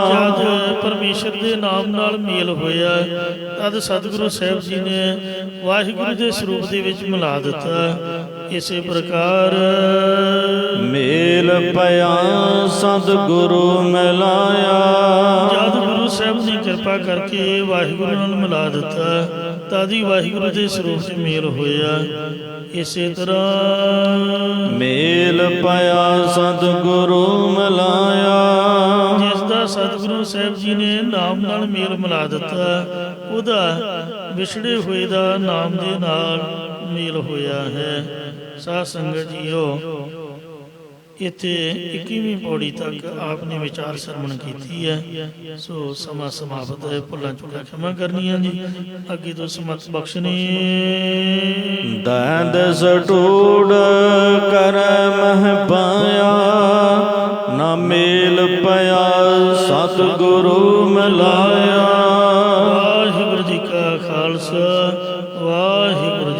ਜਦ ਪਰਮੇਸ਼ਰ ਦੇ ਨਾਮ ਨਾਲ ਮੇਲ ਹੋਇਆ ਤਦ ਸਤਿਗੁਰੂ ਸਾਹਿਬ ਜੀ ਨੇ ਵਾਹਿਗੁਰੂ ਦੇ ਸਰੂਪ ਦੇ ਵਿੱਚ ਮਿਲਾ ਦਿੱਤਾ। ਇਸੇ ਪ੍ਰਕਾਰ ਮੇਲ ਪਿਆ ਸਤਿਗੁਰੂ ਮਿਲਾਇਆ, ਜਦ ਗੁਰੂ ਸਾਹਿਬ ਨੇ ਕਿਰਪਾ ਕਰਕੇ ਵਾਹਿਗੁਰੂ ਨਾਲ ਮਿਲਾ ਦਿੱਤਾ ਤਦ ਹੀ ਵਾਹਿਗੁਰੂ ਦੇ ਸਰੂਪ 'ਚ ਮੇਲ ਹੋਇਆ। ਇਸੇ ਤਰ੍ਹਾਂ ਮੇਲ ਪਿਆ ਸਤਿਗੁਰੂ ਮਿਲਾਇਆ, ਜਿਸ ਦਾ ਸਤਿਗੁਰੂ ਸਾਹਿਬ ਜੀ ਨੇ ਨਾਮ ਨਾਲ ਮੇਲ ਮਿਲਾ ਦਿੱਤਾ ਉਹਦਾ ਵਿਛੜੇ ਹੋਏ ਦਾ ਨਾਮ ਦੇ ਨਾਲ ਮੇਲ ਹੋਇਆ ਹੈ। ਸਾਧ ਸੰਗਤ ਜੀਓ, ਇੱਥੇ 21ਵੀਂ ਪੌੜੀ ਤੱਕ ਆਪ ਨੇ ਵਿਚਾਰ ਸਰਵਣ ਕੀਤੀ ਹੈ। ਸੋ ਸਮਾਂ ਸਮਾਪਤ ਹੈ, ਭੁੱਲਾਂ ਚੁੱਕਾਂ ਖਿਮਾ ਕਰਨੀਆਂ ਜੀ, ਅੱਗੇ ਤੋਂ ਸਮਤ ਬਖਸ਼ਣੀ। ਦੈਦਸ ਢੂੰਡ ਕਰੈ ਮਹਿ ਪਾਇਆ, ਨਾ ਮੇਲ ਪਿਆ ਸਤਿਗੁਰੂ ਮਿਲਾਇਆ। ਵਾਹਿਗੁਰੂ ਜੀ ਕਾ ਖਾਲਸਾ, ਵਾਹਿਗੁਰੂ